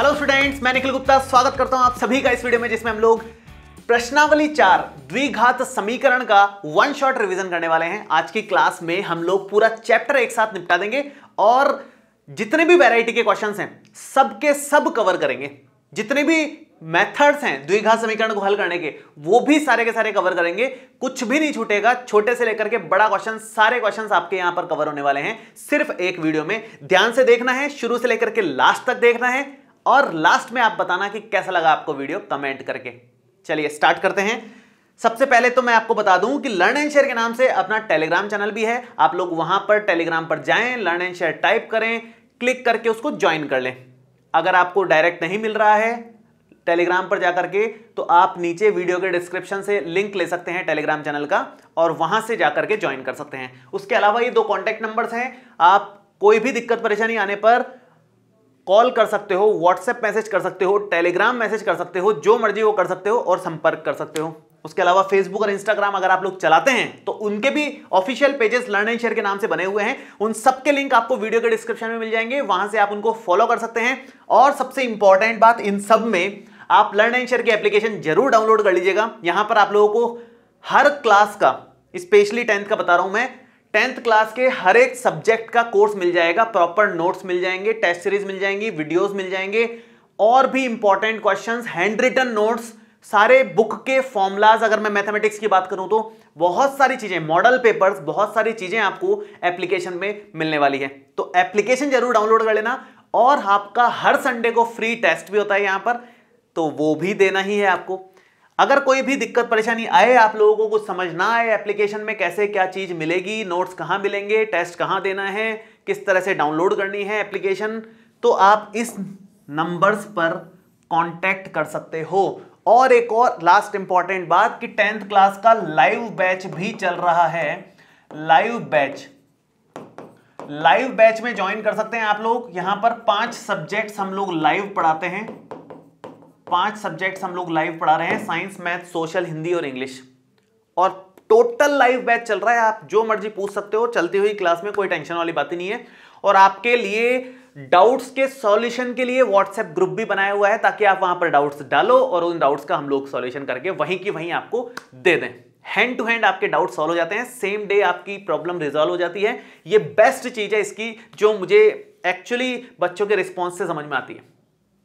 Hello students, मैं निखिल गुप्ता स्वागत करता हूं आप सभी का इस वीडियो में, जिसमें हम लोग प्रश्नावली 4 द्विघात समीकरण का वन शॉट रिवीजन करने वाले हैं। आज की क्लास में हम लोग पूरा चैप्टर एक साथ निपटा देंगे और जितने भी वैरायटी के क्वेश्चंस हैं सबके सब कवर करेंगे। जितने भी मेथड्स हैं द्विघात समीकरण को हल करने के, वो भी सारे के सारे कवर करेंगे। कुछ भी नहीं छूटेगा, छोटे से लेकर के बड़ा क्वेश्चन, सारे क्वेश्चंस आपके यहां पर कवर होने वाले हैं सिर्फ एक वीडियो में। ध्यान से देखना है, शुरू से लेकर के लास्ट तक देखना है और लास्ट में आप बताना कि कैसा लगा आपको वीडियो कमेंट करके। चलिए स्टार्ट करते हैं। सबसे पहले तो मैं आपको बता दूं कि लर्न एंड शेयर के नाम से अपना टेलीग्राम चैनल भी है। आप लोग वहां पर टेलीग्राम पर जाएं, लर्न एंड शेयर टाइप करें, क्लिक करके उसको ज्वाइन कर लें। अगर आपको डायरेक्ट नहीं मिल रहा है टेलीग्राम पर जाकर के, तो आप नीचे वीडियो के डिस्क्रिप्शन से लिंक ले सकते हैं टेलीग्राम चैनल का और वहां से जाकर के ज्वाइन कर सकते हैं। उसके अलावा ये 2 कॉन्टैक्ट नंबर्स हैं। आप कोई भी दिक्कत परेशानी आने पर कॉल कर सकते हो, व्हाट्सएप मैसेज कर सकते हो, टेलीग्राम मैसेज कर सकते हो, जो मर्जी वो कर सकते हो और संपर्क कर सकते हो। उसके अलावा फेसबुक और इंस्टाग्राम अगर आप लोग चलाते हैं तो उनके भी official pages learn and share के नाम से बने हुए हैं। उन सबके लिंक आपको वीडियो के डिस्क्रिप्शन में मिल जाएंगे, वहां से आप उनको फॉलो कर सकते हैं। और सबसे इंपॉर्टेंट बात, इन सब में आप लर्न एंड शेयर की एप्लीकेशन जरूर डाउनलोड कर लीजिएगा। यहां पर आप लोगों को हर क्लास का, स्पेशली 10th का बता रहा हूं मैं, 10th क्लास के हर एक सब्जेक्ट का कोर्स मिल जाएगा, प्रॉपर नोट्स मिल जाएंगे, टेस्ट सीरीज मिल जाएंगी, वीडियोस मिल जाएंगे और भी important questions, hand written notes, सारे बुक के फॉर्मूलाज। अगर मैं मैथमेटिक्स की बात करूं तो बहुत सारी चीजें, मॉडल पेपर्स, बहुत सारी चीजें आपको एप्लीकेशन में मिलने वाली है। तो एप्लीकेशन जरूर डाउनलोड कर लेना। और आपका हर संडे को फ्री टेस्ट भी होता है यहां पर, तो वो भी देना ही है आपको। अगर कोई भी दिक्कत परेशानी आए, आप लोगों को कुछ समझ ना आए एप्लीकेशन में कैसे क्या चीज मिलेगी, नोट्स कहां मिलेंगे, टेस्ट कहां देना है, किस तरह से डाउनलोड करनी है एप्लीकेशन, तो आप इस नंबर्स पर कांटेक्ट कर सकते हो। और एक और लास्ट इंपॉर्टेंट बात कि 10th क्लास का लाइव बैच भी चल रहा है। लाइव बैच में ज्वाइन कर सकते हैं आप लोग। यहां पर 5 सब्जेक्ट्स हम लोग लाइव पढ़ाते हैं। 5 सब्जेक्ट्स हम लोग लाइव पढ़ा रहे हैं, साइंस, मैथ, सोशल, हिंदी और इंग्लिश। और टोटल लाइव बैच चल रहा है, आप जो मर्जी पूछ सकते हो चलती हुई क्लास में, कोई टेंशन वाली बात ही नहीं है। और आपके लिए डाउट्स के सॉल्यूशन के लिए व्हाट्सएप ग्रुप भी बनाया हुआ है, ताकि आप वहां पर डाउट्स डालो और उन डाउट्स का हम लोग सॉल्यूशन करके वहीं की वहीं आपको दे दें। हैंड टू हैंड आपके डाउट सॉल्व हो जाते हैं, सेम डे आपकी प्रॉब्लम रिजॉल्व हो जाती है। ये बेस्ट चीज है इसकी, जो मुझे एक्चुअली बच्चों के रिस्पॉन्स से समझ में आती है।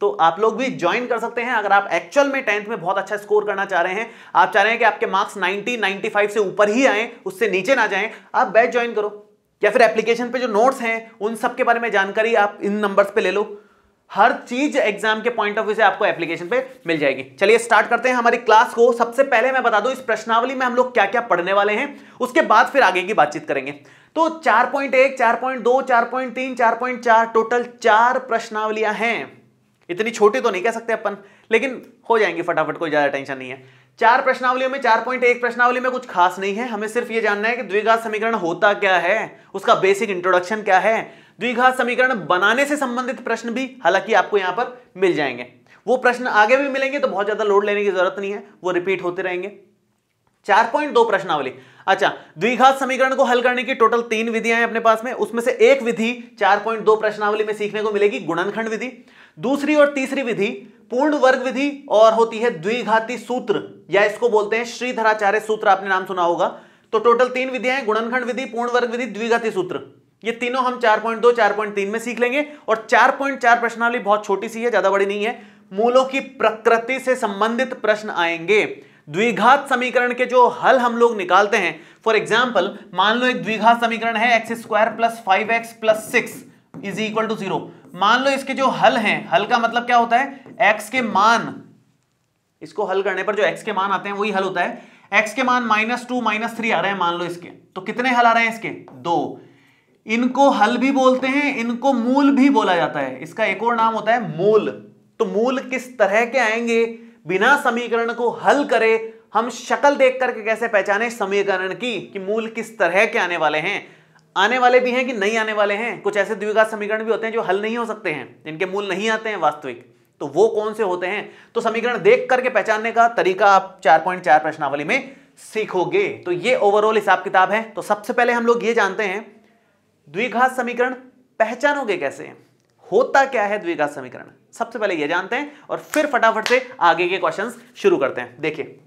तो आप लोग भी ज्वाइन कर सकते हैं। अगर आप एक्चुअल में 10th में बहुत अच्छा स्कोर करना चाह रहे हैं, आप चाह रहे हैं कि आपके मार्क्स 90, 95 से ऊपर ही आए, उससे नीचे ना जाएं, आप बैच ज्वाइन करो। या फिर एप्लीकेशन पे जो नोट्स हैं उन सब के बारे में जानकारी आप इन नंबर्स पे ले लो। हर चीज एग्जाम के पॉइंट ऑफ व्यू से आपको एप्लीकेशन पे मिल जाएगी। चलिए स्टार्ट करते हैं हमारी क्लास को। सबसे पहले मैं बता दूं इस प्रश्नावली में हम लोग क्या क्या पढ़ने वाले हैं, उसके बाद फिर आगे की बातचीत करेंगे। तो 4.1, 4.2, 4.3, 4.4 टोटल 4 प्रश्नावलियां हैं। इतनी छोटी तो नहीं कह सकते अपन, लेकिन हो जाएंगी फटाफट, कोई ज्यादा टेंशन नहीं है। 4 प्रश्नावलियों में 4.1 प्रश्नावली में कुछ खास नहीं है। हमें सिर्फ ये जानना है कि द्विघात समीकरण होता क्या है, उसका बेसिक इंट्रोडक्शन क्या है। द्विघात समीकरण बनाने से संबंधित प्रश्न भी हालांकि आपको यहां पर मिल जाएंगे। वो प्रश्न आगे भी मिलेंगे, तो बहुत ज्यादा लोड लेने की जरूरत नहीं है, वो रिपीट होते रहेंगे। 4.2 प्रश्नावली। अच्छा, द्विघात समीकरण को हल करने की टोटल 3 विधियां हैं अपने पास में। उसमें से एक विधि 4.2 प्रश्नावली में सीखने को मिलेगी, गुणनखंड विधि। दूसरी और तीसरी विधि पूर्ण वर्ग विधि और होती है द्विघाती सूत्र, या इसको बोलते हैं श्रीधराचार्य सूत्र, आपने नाम सुना होगा। तो टोटल 3 विधियां हैं, गुणनखंड विधि, पूर्ण वर्ग विधि, द्विघाती सूत्र। ये तीनों हम 4.2, 4.3 में सीख लेंगे। और 4.4 प्रश्नावली बहुत छोटी सी है, ज्यादा बड़ी नहीं है। मूलों की प्रकृति से संबंधित प्रश्न आएंगे। द्विघात समीकरण के जो हल हम लोग निकालते हैं, फॉर एग्जाम्पल मान लो एक द्विघात समीकरण है x² + 5x + 6 = 0। मान लो इसके जो हल हैं, हल का मतलब क्या होता है, x के मान, इसको हल करने पर जो x के मान आते हैं वही हल होता है। x के मान -2, -3 आ रहे हैं मान लो इसके, तो कितने हल आ रहे हैं इसके? 2। इनको हल भी बोलते हैं, इनको मूल भी बोला जाता है। इसका एक और नाम होता है मूल। तो मूल किस तरह के आएंगे, बिना समीकरण को हल करे हम शक्ल देख करके कैसे पहचाने समीकरण की कि मूल किस तरह के आने वाले हैं। आने वाले भी हैं कि नहीं आने वाले हैं। कुछ ऐसे द्विघात समीकरण भी होते हैं जो हल नहीं हो सकते हैं, जिनके मूल नहीं आते हैं वास्तविक, तो वो कौन से होते हैं? तो समीकरण देख करके पहचानने का तरीका आप 4.4 प्रश्नावली में सीखोगे। तो ये ओवरऑल हिसाब किताब है। तो सबसे पहले हम लोग ये जानते हैं द्विघात समीकरण पहचानोगे कैसे, होता क्या है द्विघात समीकरण, सबसे पहले ये जानते हैं और फिर फटाफट से आगे के क्वेश्चंस शुरू करते हैं। देखिए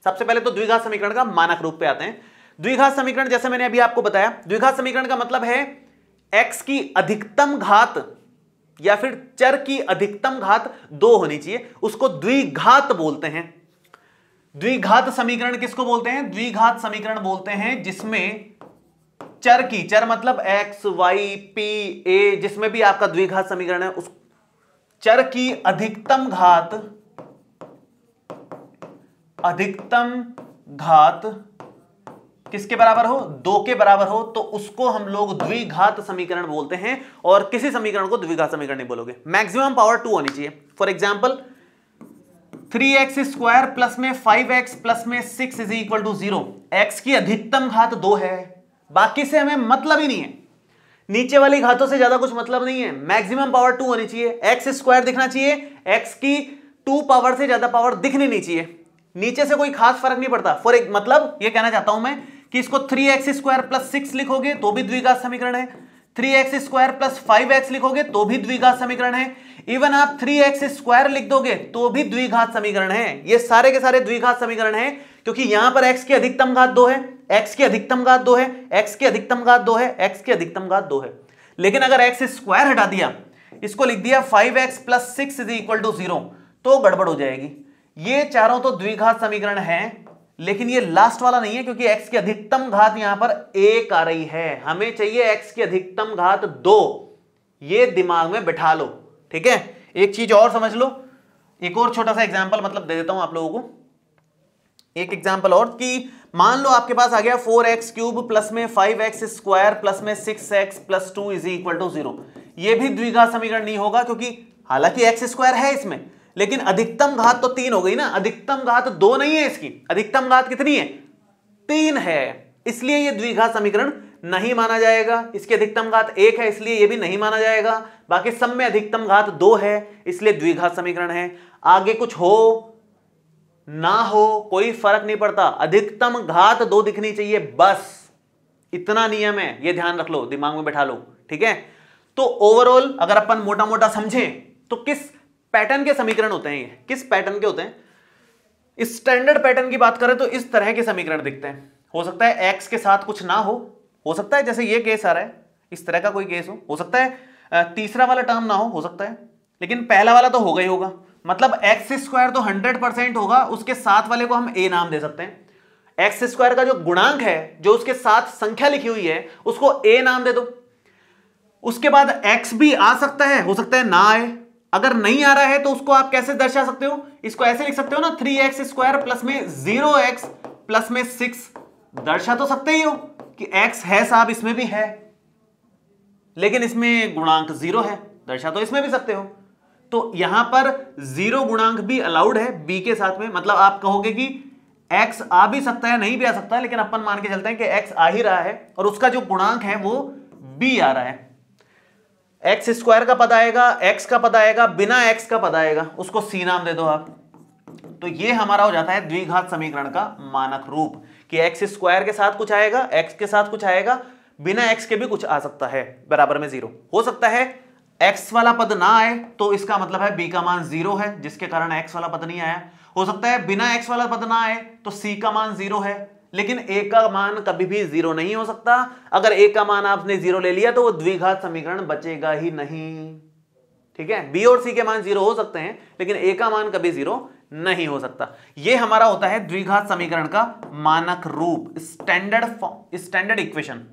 सबसे पहले तो द्विघात समीकरण का मानक रूप पे आते हैं। द्विघात समीकरण जैसे मैंने अभी आपको बताया, द्विघात समीकरण का मतलब है x की अधिकतम घात या फिर चर की अधिकतम घात 2 होनी चाहिए, उसको द्विघात बोलते हैं। द्विघात समीकरण किसको बोलते हैं? द्विघात समीकरण बोलते हैं जिसमें चर की, चर मतलब x, y, p, a, जिसमें भी आपका द्विघात समीकरण है उस चर की अधिकतम घात किसके बराबर हो? 2 के बराबर हो, तो उसको हम लोग द्विघात समीकरण बोलते हैं। और किसी समीकरण को द्विघात समीकरण नहीं बोलोगे। मैक्सिमम पावर 2 होनी चाहिए। फॉर एग्जांपल 3x² प्लस में 5x प्लस में 6 इज इक्वल टू 0। x की अधिकतम घात 2 है, बाकी से हमें मतलब ही नहीं है, नीचे वाली घातों से ज्यादा कुछ मतलब नहीं है। मैक्सिमम पावर 2 होनी चाहिए, x² दिखना चाहिए, x की 2 पावर से ज्यादा पावर दिखनी नहीं चाहिए, नीचे से कोई खास फर्क नहीं पड़ता। फॉर एक मतलब ये कहना चाहता हूं मैं कि इसको 3x² प्लस 6 लिखोगे तो भी द्विघात समीकरण है, 3x² प्लस 5x लिखोगे तो भी द्विघात समीकरण है, इवन आप 3x² लिख दोगे तो भी द्विघात समीकरण है। ये सारे के सारे द्विघात समीकरण है क्योंकि यहां पर x की अधिकतम घात 2 है, x की अधिकतम घात 2 है, x की अधिकतम घात 2 है, x की अधिकतम घात 2 है। लेकिन अगर x² हटा दिया, इसको लिख दिया 5x plus 6 is equal to 0, तो गड़बड़ हो जाएगी। ये चारों तो द्विघात समीकरण हैं, लेकिन ये लास्ट वाला नहीं है क्योंकि x की अधिकतम घात यहां पर 1 आ रही है, हमें चाहिए x की अधिकतम घात 2। ये दिमाग में बिठा लो, ठीक है। एक चीज और समझ लो, एक और छोटा सा एग्जांपल मतलब दे देता हूं आप लोगों को, एक एग्जांपल और, कि मान लो आपके पास आ गया 4x³ प्लस में 5x² प्लस में 6x plus 2 is equal to 0। ये भी द्विघात समीकरण नहीं होगा क्योंकि हालांकि x² है इसमें, लेकिन अधिकतम घात तो 3 हो गई ना, अधिकतम घात 2 नहीं है इसकी, अधिकतम घात कितनी है? 3 है, इसलिए ये द्विघात समीकरण नहीं माना जाएगा। इसकी अधिकतम घात 1 है, इसलिए ये भी नहीं माना जाएगा। बाकी सब में अधिकतम घात 2 है, इसलिए द्विघात समीकरण है। आगे कुछ हो ना हो कोई फर्क नहीं पड़ता, अधिकतम घात 2 दिखनी चाहिए, बस इतना नियम है, ये ध्यान रख लो, दिमाग में बैठा लो, ठीक है। तो ओवरऑल अगर अपन मोटा मोटा समझें तो किस पैटर्न के समीकरण होते हैं? ये किस पैटर्न के होते हैं? स्टैंडर्ड पैटर्न की बात करें तो इस तरह के समीकरण दिखते हैं। हो सकता है x के साथ कुछ ना हो सकता है जैसे ये केस आ रहा है, इस तरह का कोई केस हो सकता है तीसरा वाला टर्म ना हो सकता है, लेकिन पहला वाला तो होगा ही होगा। मतलब x² तो 100% होगा, उसके साथ वाले को हम a नाम दे सकते हैं। x² का जो गुणांक है, जो उसके साथ संख्या लिखी हुई है, उसको a नाम दे दो। उसके बाद x भी आ सकता है, हो सकता है ना आए। अगर नहीं आ रहा है तो उसको आप कैसे दर्शा सकते हो? इसको ऐसे लिख सकते हो ना, 3x² प्लस में 0x प्लस में 6। दर्शा तो सकते ही हो कि x है साहब, इसमें भी है, लेकिन इसमें गुणांक 0 है, दर्शा तो इसमें भी सकते हो। तो यहां पर 0 गुणांक भी अलाउड है b के साथ में। मतलब आप कहोगे कि x आ भी सकता है, नहीं भी आ सकता, लेकिन अपन मान के चलते हैं कि x आ ही रहा है और उसका जो गुणांक है वो b आ रहा है। x² का पद आएगा, x का पद आएगा, बिना x का पद आएगा, उसको c नाम दे दो आप। तो ये हमारा हो जाता है द्विघात समीकरण का मानक रूप कि x² के साथ कुछ आएगा, x के साथ कुछ आएगा, बिना x के भी कुछ आ सकता है, बराबर में 0 हो सकता है। x वाला पद ना आए तो इसका मतलब है b का मान 0 है, जिसके कारण x वाला पद नहीं आया। हो सकता है बिना x वाला पद ना आए तो c का मान 0 है, लेकिन a का मान कभी भी 0 नहीं हो सकता। अगर a का मान आपने 0 ले लिया तो वो द्विघात समीकरण बचेगा ही नहीं, ठीक है। b और c के मान 0 हो सकते हैं, लेकिन a का मान कभी 0 नहीं हो सकता। ये हमारा होता है द्विघात समीकरण का मानक रूप, स्टैंडर्ड इक्वेशन।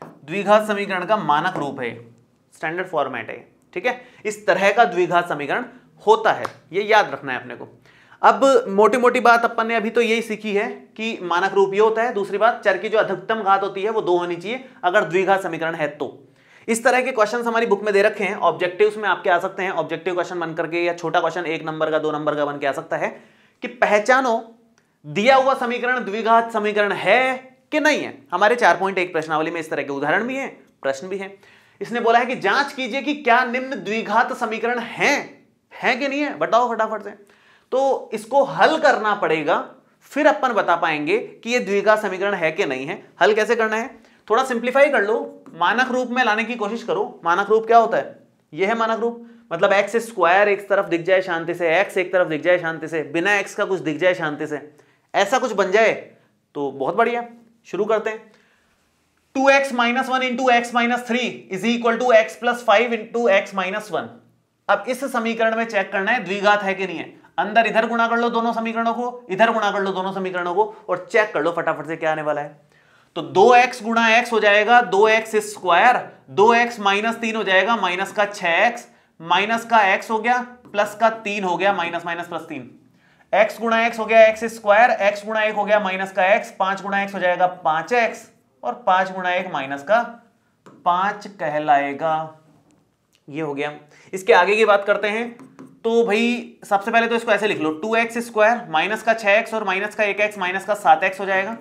द्विघात समीकरण का मानक रूप है, स्टैंडर्ड फॉर्मेट है, ठीक है। इस तरह का द्विघात समीकरण होता है, ये याद रखना है अपने को। अब मोटी मोटी बात अपन ने अभी तो यही सीखी है कि मानक रूप ये होता है। दूसरी बात, चर की जो अधिकतम घात होती है वो 2 होनी चाहिए अगर द्विघात समीकरण है तो। इस तरह के क्वेश्चंस हमारी बुक में दे रखे हैं, ऑब्जेक्टिव्स में आपके आ सकते हैं, ऑब्जेक्टिव क्वेश्चन बन करके, या छोटा क्वेश्चन 1 नंबर का 2 नंबर का बन के आ सकता है कि पहचानो दिया हुआ समीकरण द्विघात समीकरण है कि नहीं है। हमारे 4.1 प्रश्नावली में इस तरह के उदाहरण भी हैं, प्रश्न भी हैं। इसने बोला है कि जांच कीजिए कि क्या निम्न द्विघात समीकरण है कि नहीं है, बताओ फटाफट से। तो इसको हल करना पड़ेगा, फिर अपन बता पाएंगे कि ये द्विघात समीकरण है कि नहीं है। हल कैसे करना है? थोड़ा सिंप्लीफाई कर लो, मानक रूप में लाने की कोशिश करो। मानक रूप क्या होता है? यह है मानक रूप, मतलब एक्स स्क्वायर एक तरफ दिख जाए शांति से, एक्स एक तरफ दिख जाए शांति से, बिना एक्स का कुछ दिख जाए शांति से, ऐसा कुछ बन जाए तो बहुत बढ़िया। शुरू करते हैं। 2x minus 1 into x minus 3 is equal to x plus 5 into x minus 1। अब इस समीकरण में चेक करना है द्विघात है कि नहीं है। अंदर इधर गुणा कर लो दोनों समीकरणों को, इधर गुणा कर लो दोनों समीकरणों को, और चेक कर लो फटाफट से क्या आने वाला है। तो 2x गुणा x हो जाएगा 2x स्क्वायर, 2x माइनस 3 हो जाएगा माइनस का 6x, माइनस का x हो गया प्लस का 3 हो गया, माइनस माइनस प्लस 3, x गुणा x हो गया x स्क्वायर, x गुणा 1 हो गया माइनस का x, 5 गुणा x हो जाएगा 5x, और 5 गुणा 1 माइनस का 5 कहलाएगा। ये हो गया। इसके आगे की बात करते हैं। तो भाई सबसे पहले तो इसको ऐसे लिख लो, 2x स्क्वायर माइनस का 6x और माइनस का 1x माइनस का 7x हो जाएगा,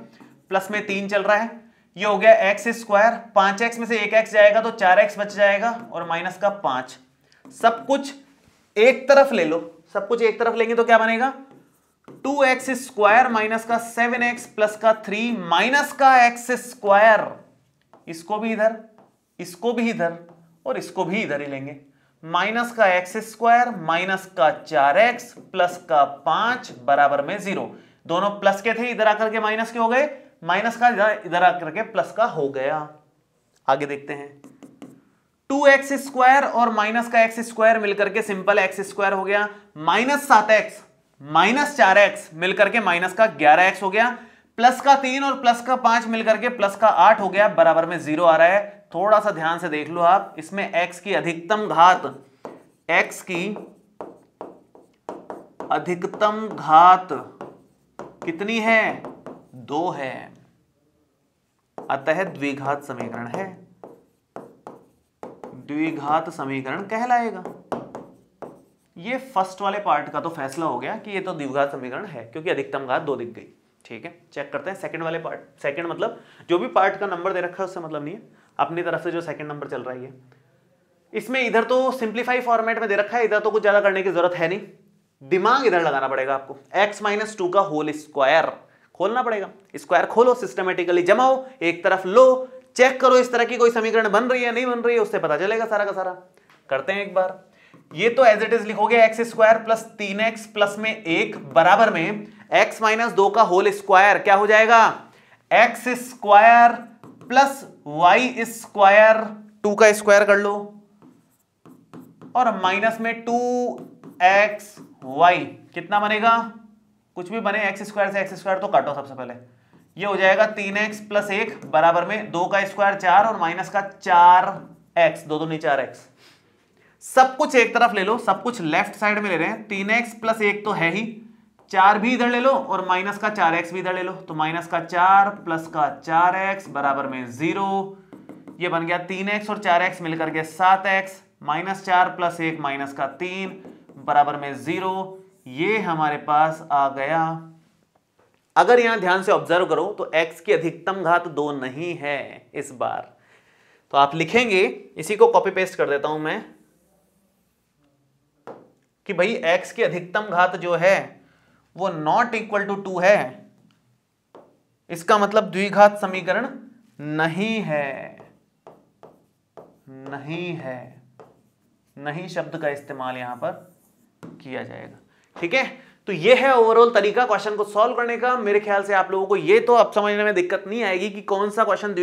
प्लस में 3 चल रहा है। ये हो गया x स्क्वायर, 5x में से 1x जाएगा तो 4x बच जाएगा, और माइनस का 5। सब कुछ एक तरफ ले लो, सब कुछ एक तरफ लेंगे तो क्या बनेगा? 2x स्क्वायर माइनस का 7x प्लस का 3 माइनस का x स्क्वायर, इसको भी इधर, इसको भी इधर, और इसको भी इधर ही लेंगे, माइनस का x स्क्वायर माइनस का 4x प्लस का 5 बराबर में 0। दोनों प्लस के थे, इधर आकर के माइनस के हो गए, माइनस का इधर आकर के प्लस का हो गया। आगे देखते हैं। 2x स्क्वायर और माइनस का x स्क्वायर मिलकर के सिंपल x स्क्वायर हो गया, माइनस 7x माइनस 4x मिलकर के माइनस का 11x हो गया, प्लस का 3 और प्लस का 5 मिलकर के प्लस का 8 हो गया, बराबर में 0 आ रहा है। थोड़ा सा ध्यान से देख लो आप, इसमें x की अधिकतम घात, x की अधिकतम घात कितनी है? 2 है, अतः द्विघात समीकरण है, द्विघात समीकरण कहलाएगा। ये फर्स्ट वाले पार्ट का तो फैसला हो गया कि ये तो द्विघात समीकरण है, क्योंकि अधिकतम घात 2 दिख गई। ठीक है, चेक करते हैं सेकंड वाले पार्ट। सेकंड मतलब जो भी पार्ट का नंबर दे रखा है उससे मतलब नहीं है, अपनी तरफ से जो सेकंड नंबर चल रहा है। इसमें इधर तो सिंप्लीफाई फॉर्मेट में दे रखा है, इधर तो कुछ ज्यादा करने की जरूरत है नहीं, दिमाग इधर लगाना पड़ेगा आपको। x माइनस 2 का होल स्क्वायर खोलना पड़ेगा, स्क्वायर खोलो, सिस्टमेटिकली जमाओ, एक तरफ लो, चेक करो इस तरह की कोई समीकरण बन रही है नहीं बन रही है, उससे पता चलेगा सारा का सारा। करते हैं एक बार। ये तो एज इट इज लिखोगे x square plus 3x plus में 1 बराबर में x माइनस 2 का होल स्क्वायर, क्या हो जाएगा? x square plus y square, 2 का स्क्वायर कर लो, और माइनस में 2xy कितना बनेगा? कुछ भी बने, x स्क्वायर से x स्क्वायर तो काटो सबसे पहले। ये हो जाएगा 3x प्लस 1 बराबर में 2 का स्क्वायर 4 और माइनस का 4x, 2 दूनी 4x। सब कुछ एक तरफ ले लो, सब कुछ लेफ्ट साइड में ले रहे हैं। 3x प्लस 1 तो है ही, 4 भी इधर ले लो और माइनस का 4x भी इधर ले लो, तो माइनस का 4 प्लस का 4x बराबर में 0। ये बन गया 3x और 4x मिलकर के 7x, माइनस 4 प्लस 1 माइनस का 3 बराबर में 0। ये हमारे पास आ गया। अगर यहां ध्यान से ऑब्जर्व करो तो x की अधिकतम घात 2 नहीं है इस बार, तो आप लिखेंगे, इसी को कॉपी पेस्ट कर देता हूं मैं, कि भाई x की अधिकतम घात जो है वो नॉट इक्वल टू 2 है, इसका मतलब द्विघात समीकरण नहीं है, नहीं है, नहीं शब्द का इस्तेमाल यहां पर किया जाएगा। ठीक है, तो ये है ओवरऑल तरीका क्वेश्चन को सॉल्व करने का। मेरे ख्याल से आप लोगों को ये तो अब समझने में दिक्कत नहीं आएगी कि कौन सा क्वेश्चन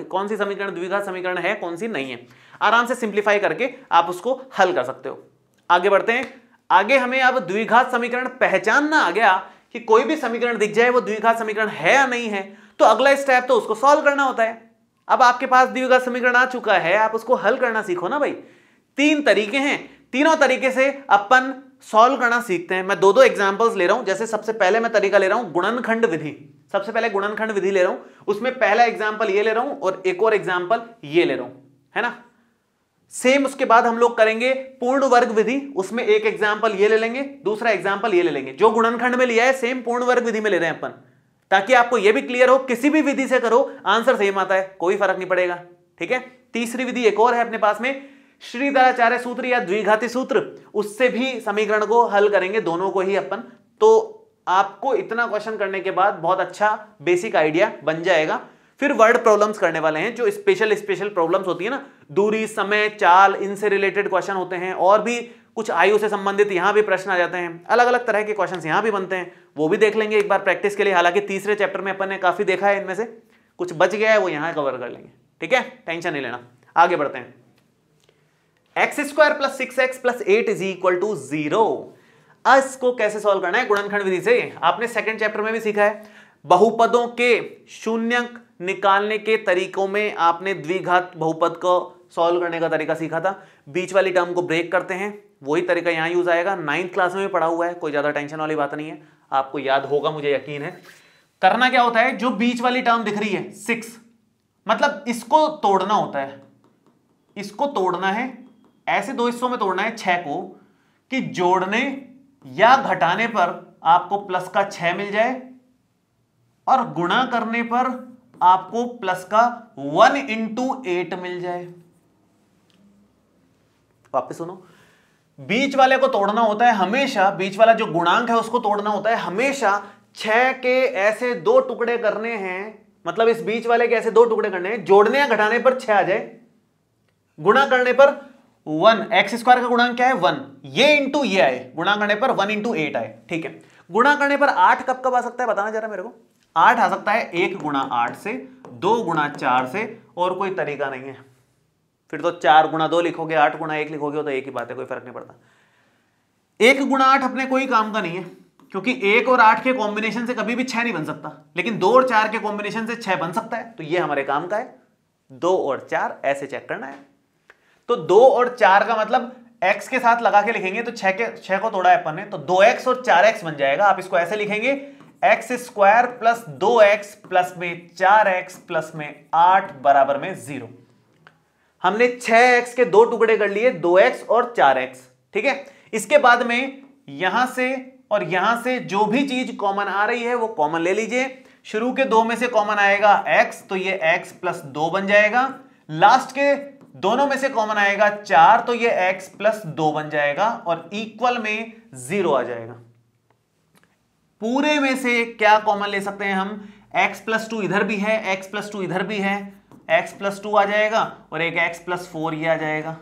कौन सी समीकरण द्विघात समीकरण है, कौन सी नहीं है। आराम से सिंप्लीफाई करके आप उसको हल कर सकते हो। आगे बढ़ते हैं। आगे हमें अब द्विघात समीकरण पहचानना आ गया कि कोई भी समीकरण दिख जाए वो द्विघात समीकरण है या नहीं है, तो अगला स्टेप तो उसको सॉल्व करना होता है। अब आपके पास द्विघात समीकरण आ चुका है, आप उसको हल करना सीखो ना भाई। 3 तरीके हैं, तीनों तरीके से अपन सॉल्व करना सीखते हैं। मैं 2-2 एग्जांपल्स ले रहा हूं। जैसे सबसे पहले मैं तरीका ले रहा हूं गुणनखंड विधि, सबसे पहले गुणनखंड विधि ले रहा हूं, उसमें पहला एग्जांपल ये ले रहा हूं और एक और एग्जांपल ये ले रहा हूं, है ना। सेम उसके बाद हम लोग करेंगे पूर्ण वर्ग विधि, उसमें एक एग्जांपल ये ले लेंगे, दूसरा एग्जांपल ये ले लेंगे। जो गुणनखंड में लिया है सेम पूर्ण वर्ग विधि में ले रहे हैं अपन, ताकि आपको यह भी क्लियर हो किसी भी विधि से करो आंसर सेम आता है, कोई फर्क नहीं पड़ेगा। ठीक है, तीसरी विधि एक और है अपने पास में, श्रीधराचार्य सूत्र या द्विघाती सूत्र, उससे भी समीकरण को हल करेंगे, दोनों को ही अपन। तो आपको इतना क्वेश्चन करने के बाद बहुत अच्छा बेसिक आइडिया बन जाएगा। फिर वर्ड प्रॉब्लम्स करने वाले हैं, जो स्पेशल प्रॉब्लम्स होती है ना, दूरी, समय, चाल, इनसे रिलेटेड क्वेश्चन होते हैं, और भी कुछ आयु से संबंधित यहां भी प्रश्न आ जाते हैं, अलग अलग तरह के क्वेश्चंस यहां भी बनते हैं, वो भी देख लेंगे एक बार प्रैक्टिस के लिए। हालांकि तीसरे चैप्टर में अपन ने काफी देखा है, इनमें से कुछ बच गया है वो यहां कवर कर लेंगे, ठीक है, टेंशन नहीं लेना। आगे बढ़ते हैं। x² + 6x + 8 = 0। इसको कैसे सॉल्व करना है? गुणनखंड विधि से। आपने सेकंड चैप्टर में भी सीखा है, बहुपदों के शून्यक निकालने के तरीकों में आपने द्विघात बहुपद को सॉल्व करने का तरीका सीखा था। बीच वाली टर्म को ब्रेक करते हैं, वही तरीका यहां यूज आएगा। 9th क्लास में भी पढ़ा हुआ है, कोई ज्यादा टेंशन वाली बात नहीं है, आपको याद होगा मुझे यकीन है। करना क्या होता है, जो बीच वाली टर्म दिख रही है 6, मतलब इसको तोड़ना होता है, इसको तोड़ना है, ऐसे दो हिस्सों में तोड़ना है 6 को, कि जोड़ने या घटाने पर आपको प्लस का 6 मिल जाए और गुणा करने पर आपको प्लस का 1 × 8 मिल जाए। वापस सुनो, बीच वाले को तोड़ना होता है हमेशा, बीच वाला जो गुणांक है उसको तोड़ना होता है हमेशा 6 के ऐसे 2 टुकड़े करने हैं, मतलब इस बीच वाले के ऐसे 2 टुकड़े करने हैं, जोड़ने या घटाने पर 6 आ जाए, गुणा करने पर 1, x² का गुणांक क्या है 1, ये इंटू ये आए, गुणा करने पर 1 × 8 आए, ठीक है। गुणा करने पर 8 कब कब आ सकता है बताना जरा मेरे को। 8 आ सकता है 1 × 8 से, 2 × 4 से, और कोई तरीका नहीं है। फिर तो 4 × 2 लिखोगे, 8 × 1 लिखोगे तो एक ही बात है, कोई फर्क नहीं पड़ता। 1 × 8 अपने कोई काम का नहीं है, क्योंकि 1 और 8 के कॉम्बिनेशन से कभी भी 6 नहीं बन सकता, लेकिन 2 और 4 के कॉम्बिनेशन से 6 बन सकता है, तो ये हमारे काम का है। 2 और 4 ऐसे चेक करना है, तो 2 और 4 का मतलब x के साथ लगा के लिखेंगे तो 6 को तोड़ा है अपन ने, तो 2x और 4x बन जाएगा। आप इसको ऐसे लिखेंगे, x² + 2x प्लस में 4x प्लस में 8 बराबर में 0। हमने 6x के 2 टुकड़े कर लिए, 2x और 4x, ठीक है। इसके बाद में यहां से और यहां से जो भी चीज कॉमन आ रही है वो कॉमन ले लीजिए। शुरू के 2 में से कॉमन आएगा x, तो ये x + 2 बन जाएगा। लास्ट के दोनों में से कॉमन आएगा 4, तो ये x + 2 बन जाएगा, और इक्वल में 0 आ जाएगा। पूरे में से क्या कॉमन ले सकते हैं हम, x + 2 इधर भी है, x + 2 इधर भी है, x + 2 आ जाएगा, और एक x + 4 ये आ जाएगा,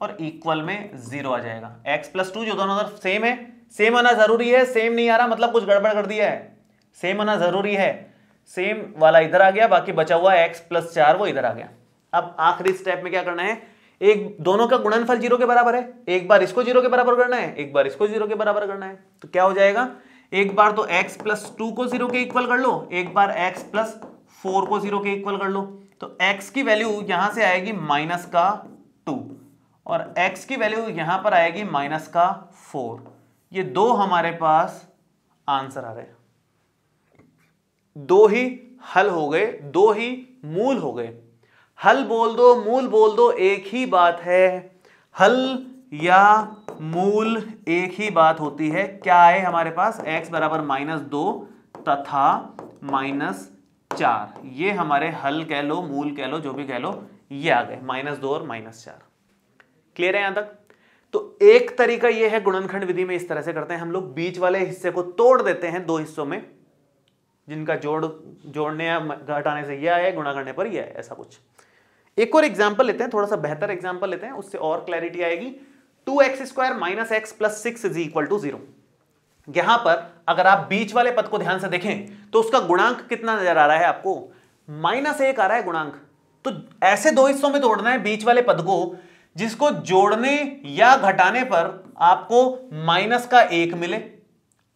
और इक्वल में 0 आ जाएगा। x + 2 जो दोनों तरफ सेम है, सेम होना जरूरी है, सेम नहीं आ रहा मतलब कुछ गड़बड़ कर दिया है, सेम होना जरूरी है। सेम वाला इधर आ गया, बाकी बचा हुआ x + 4 वो इधर आ गया। अब आखिरी स्टेप में क्या करना है, एक दोनों का गुणनफल 0 के बराबर है, एक बार इसको 0 के बराबर करना है, एक बार इसको 0 के बराबर करना है। तो क्या हो जाएगा, एक बार तो x + 2 को 0 के इक्वल कर लो, एक बार x + 4 को 0 के इक्वल कर लो, तो x की वैल्यू यहां से आएगी -2 और x की वैल्यू यहां पर आएगी -4। ये दो हमारे पास आंसर आ रहे हैं, 2 ही हल हो गए, 2 ही मूल हो गए। हल बोल दो, मूल बोल दो, एक ही बात है। हल या मूल एक ही बात होती है। क्या है हमारे पास, x बराबर -2 तथा -4, ये हमारे हल कह लो, मूल कह लो, जो भी कह लो, ये आ गए -2 और -4। क्लियर है यहां तक? तो एक तरीका ये है, गुणनखंड विधि में इस तरह से करते हैं हम लोग, बीच वाले हिस्से को तोड़ देते हैं 2 हिस्सों में, जिनका जोड़ने या घटाने से ये आया, गुणा करने पर ये आया, ऐसा कुछ। एक और एग्जांपल लेते हैं, थोड़ा सा बेहतर एग्जांपल लेते हैं, उससे और क्लैरिटी आएगी। 2x² - x + 6 = 0। यहां पर अगर आप बीच वाले पद को ध्यान से देखें तो उसका गुणांक कितना नजर आ रहा है आपको, -1 आ रहा है गुणांक। तो ऐसे 2 हिस्सों में तोड़ना है बीच वाले पद को, जिसको जोड़ने या घटाने पर आपको -1 मिले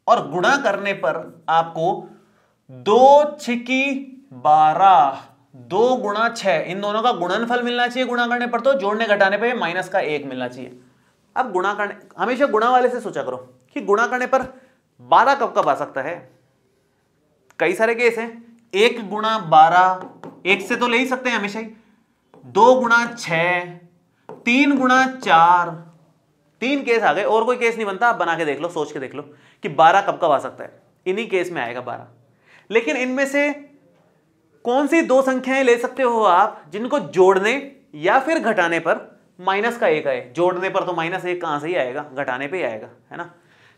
और गुणा करने पर आपको 2×12, 2 × 6, इन दोनों का गुणनफल मिलना चाहिए गुणा करने पर, तो जोड़ने घटाने पे -1 मिलना चाहिए। अब गुणा करने, हमेशा गुणा वाले से सोचा करो कि गुणा करने पर 12 कब कब आ सकता है। कई सारे केस हैं, 1 × 12, 1 से तो ले ही सकते हैं हमेशा ही, 2 × 6, 3 × 4, 3 केस आ गए, और कोई केस नहीं बनता। आप बना के देख लो, सोच के देख लो कि 12 कब कब आ सकता है, इन्हीं केस में आएगा 12। लेकिन इनमें से कौन सी 2 संख्याएं ले सकते हो आप जिनको जोड़ने या फिर घटाने पर -1 आए। जोड़ने पर तो -1 कहां से ही आएगा, घटाने पे ही आएगा, है ना।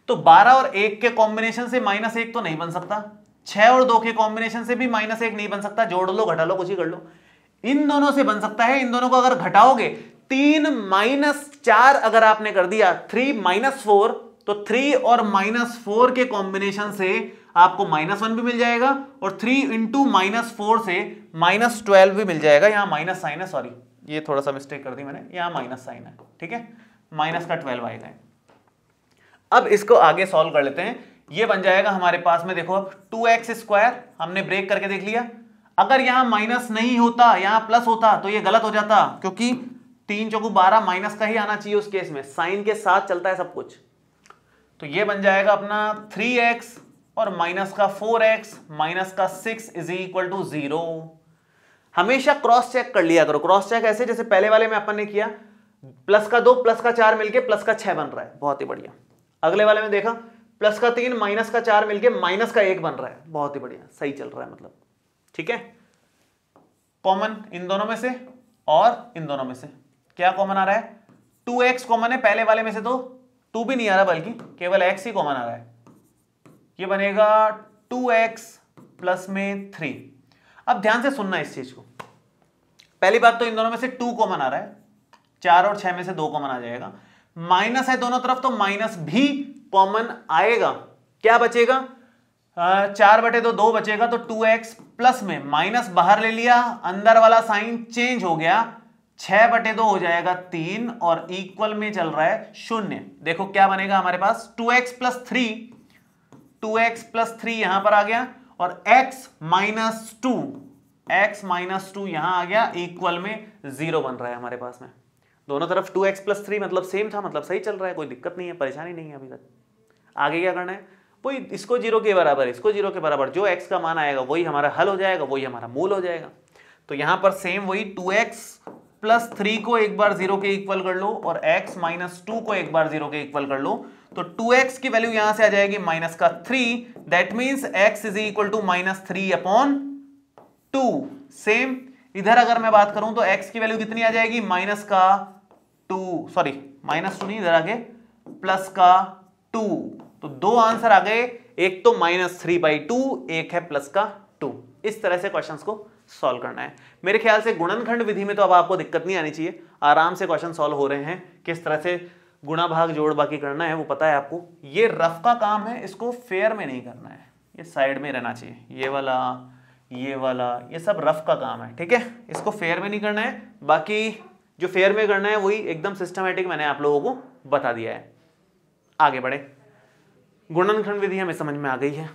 तो 12 और 1 के कॉम्बिनेशन से -1 तो नहीं बन सकता, 6 और 2 के कॉम्बिनेशन से भी -1 नहीं बन सकता, जोड़ लो घटा लो कुछ ही कर लो। इन दोनों से बन सकता है, इन दोनों को अगर घटाओगे 3 - 4 अगर आपने कर दिया 3 - 4, तो 3 और -4 के कॉम्बिनेशन से आपको -1 भी मिल जाएगा और 3 इंटू -4 से -12 भी मिल जाएगा। यहां माइनस साइन है, सॉरी ये थोड़ा सा मिस्टेक कर दी मैंने, यहां माइनस साइन है, ठीक है, माइनस का 12 आएगा। अब इसको आगे सॉल्व कर लेते हैं। ये बन जाएगा हमारे पास में, देखो अब 2x² हमने ब्रेक करके देख लिया। अगर यहां माइनस नहीं होता, यहां प्लस होता तो ये गलत हो जाता, क्योंकि 3 चौकू 12 माइनस का ही आना चाहिए उस केस में, साइन के साथ चलता है सब कुछ। तो ये बन जाएगा अपना 3x और माइनस का 4x माइनस का 6 = 0। हमेशा क्रॉस चेक कर लिया करो। क्रॉस चेक ऐसे जैसे पहले वाले में अपन ने किया, प्लस का 2 प्लस का 4 मिलके प्लस का 6 बन रहा है, बहुत ही बढ़िया। अगले वाले में देखा प्लस का 3 माइनस का 4 मिलके माइनस का 1 बन रहा है, बहुत ही बढ़िया, सही चल रहा है मतलब, ठीक है। कॉमन इन दोनों में से और इन दोनों में से क्या कॉमन आ रहा है? 2x कॉमन है पहले वाले में से, तो 2 भी नहीं आ रहा बल्कि केवल x ही कॉमन आ रहा है। ये बनेगा 2x प्लस में 3। अब ध्यान से सुनना इस चीज को। पहली बात तो इन दोनों में से 2 कॉमन आ रहा है, 4 और 6 में से 2 कॉमन आ जाएगा। माइनस है दोनों तरफ तो माइनस भी कॉमन आएगा। क्या बचेगा? 4/2 2 बचेगा, तो 2x प्लस में माइनस बाहर ले लिया, अंदर वाला साइन चेंज हो गया, 6/2 हो जाएगा 3 और इक्वल में चल रहा है 0। देखो क्या बनेगा हमारे पास, 2x प्लस 3 यहां पर आ गया और x माइनस 2 यहां आ गया, इक्वल में 0 बन रहा है हमारे पास में। दोनों तरफ 2x प्लस 3 मतलब सेम था, मतलब सही चल रहा है, कोई दिक्कत नहीं है, परेशानी नहीं है अभी तक। आगे क्या करना है, वही इसको 0 के बराबर, इसको 0 के बराबर, जो x का मान आएगा वही हमारा हल हो जाएगा, वही हमारा मूल हो जाएगा। तो यहां पर सेम वही 2x प्लस 3 को एक बार 0 के इक्वल कर लो और x माइनस 2 को एक बार 0 के इक्वल कर लो, तो 2x की वैल्यू यहां से आ जाएगी माइनस का 3, दैट मीन्स x = -3/2। सेम इधर अगर मैं बात करूं तो x की वैल्यू कितनी आ जाएगी, माइनस का 2, सॉरी माइनस 2 नहीं, इधर आगे प्लस का 2। तो 2 आंसर आ गए, एक तो -3/2, एक है प्लस का 2। इस तरह से क्वेश्चंस को सॉल्व करना है। मेरे ख्याल से गुणनखंड विधि में तो अब आपको दिक्कत नहीं आनी चाहिए, आराम से क्वेश्चन सॉल्व हो रहे हैं। किस तरह से गुणा भाग जोड़ बाकी करना है वो पता है आपको। ये रफ का काम है, इसको फेयर में नहीं करना है, ये साइड में रहना चाहिए, ये वाला ये सब रफ का काम है, ठीक है, इसको फेयर में नहीं करना है। बाकी जो फेयर में करना है वही एकदम सिस्टमैटिक मैंने आप लोगों को बता दिया है। आगे बढ़े, गुणनखंड विधि हमें समझ में आ गई है,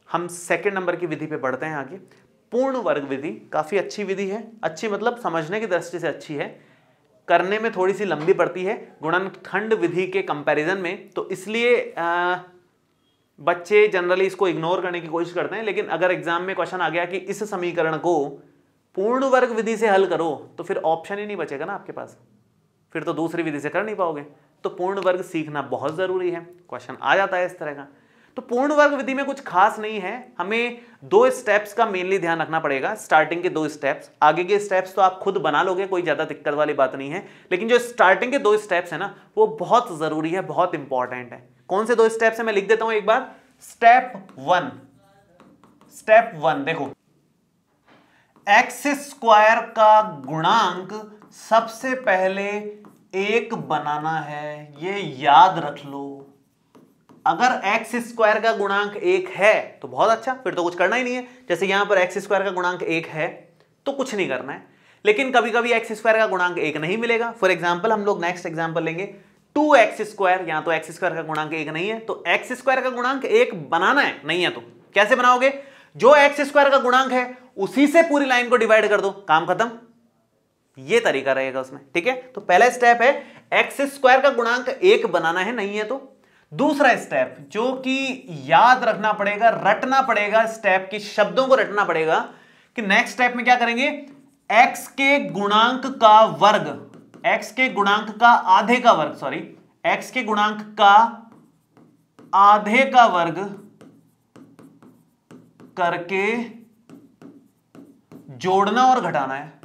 हम सेकंड नंबर की विधि पे बढ़ते हैं आगे। पूर्ण वर्ग विधि काफी अच्छी विधि है, अच्छी मतलब समझने की दृष्टि से अच्छी है, करने में थोड़ी सी लंबी पड़ती है गुणनखंड विधि के कंपैरिजन में, तो इसलिए बच्चे जनरली इसको इग्नोर करने की कोशिश करते हैं। लेकिन अगर एग्जाम में क्वेश्चन आ गया कि इस समीकरण को पूर्ण वर्ग विधि से हल करो, तो फिर ऑप्शन ही नहीं बचेगा ना आपके पास, फिर तो दूसरी विधि से कर नहीं पाओगे। तो पूर्ण वर्ग सीखना बहुत जरूरी है, क्वेश्चन आ जाता है इस तरह का। तो पूर्ण वर्ग विधि में कुछ खास नहीं है, हमें 2 स्टेप्स का मेनली ध्यान रखना पड़ेगा। स्टार्टिंग के 2 स्टेप्स, आगे के स्टेप्स तो आप खुद बना लोगे, कोई ज्यादा दिक्कत वाली बात नहीं है, लेकिन जो स्टार्टिंग के 2 स्टेप्स है ना, वो बहुत जरूरी है, बहुत इंपॉर्टेंट है। कौन से 2 स्टेप्स है मैं लिख देता हूं एक बार। स्टेप 1 देखो, x² का गुणांक सबसे पहले 1 बनाना है, ये याद रख लो। अगर x² का गुणांक 1 है तो बहुत अच्छा, फिर तो कुछ करना ही नहीं है। जैसे यहां पर x² का गुणांक 1 है तो कुछ नहीं करना है। लेकिन कभी कभी x² का गुणांक 1 नहीं मिलेगा। फॉर एग्जांपल हम लोग नेक्स्ट एग्जांपल लेंगे 2x², यहां तो x² का गुणांक 1 नहीं है, तो x² का गुणांक 1 बनाना है, नहीं है तो कैसे बनाओगे? जो x² का गुणांक है उसी से पूरी लाइन को डिवाइड कर दो, काम खत्म। ये तरीका रहेगा उसमें, ठीक है। तो पहला स्टेप है x² का गुणांक 1 बनाना है, नहीं है तो। दूसरा स्टेप जो कि याद रखना पड़ेगा, रटना पड़ेगा, स्टेप की शब्दों को रटना पड़ेगा कि नेक्स्ट स्टेप में क्या करेंगे, x के गुणांक का वर्ग, x के गुणांक का आधे का वर्ग, सॉरी x के गुणांक का आधे का वर्ग करके जोड़ना और घटाना है,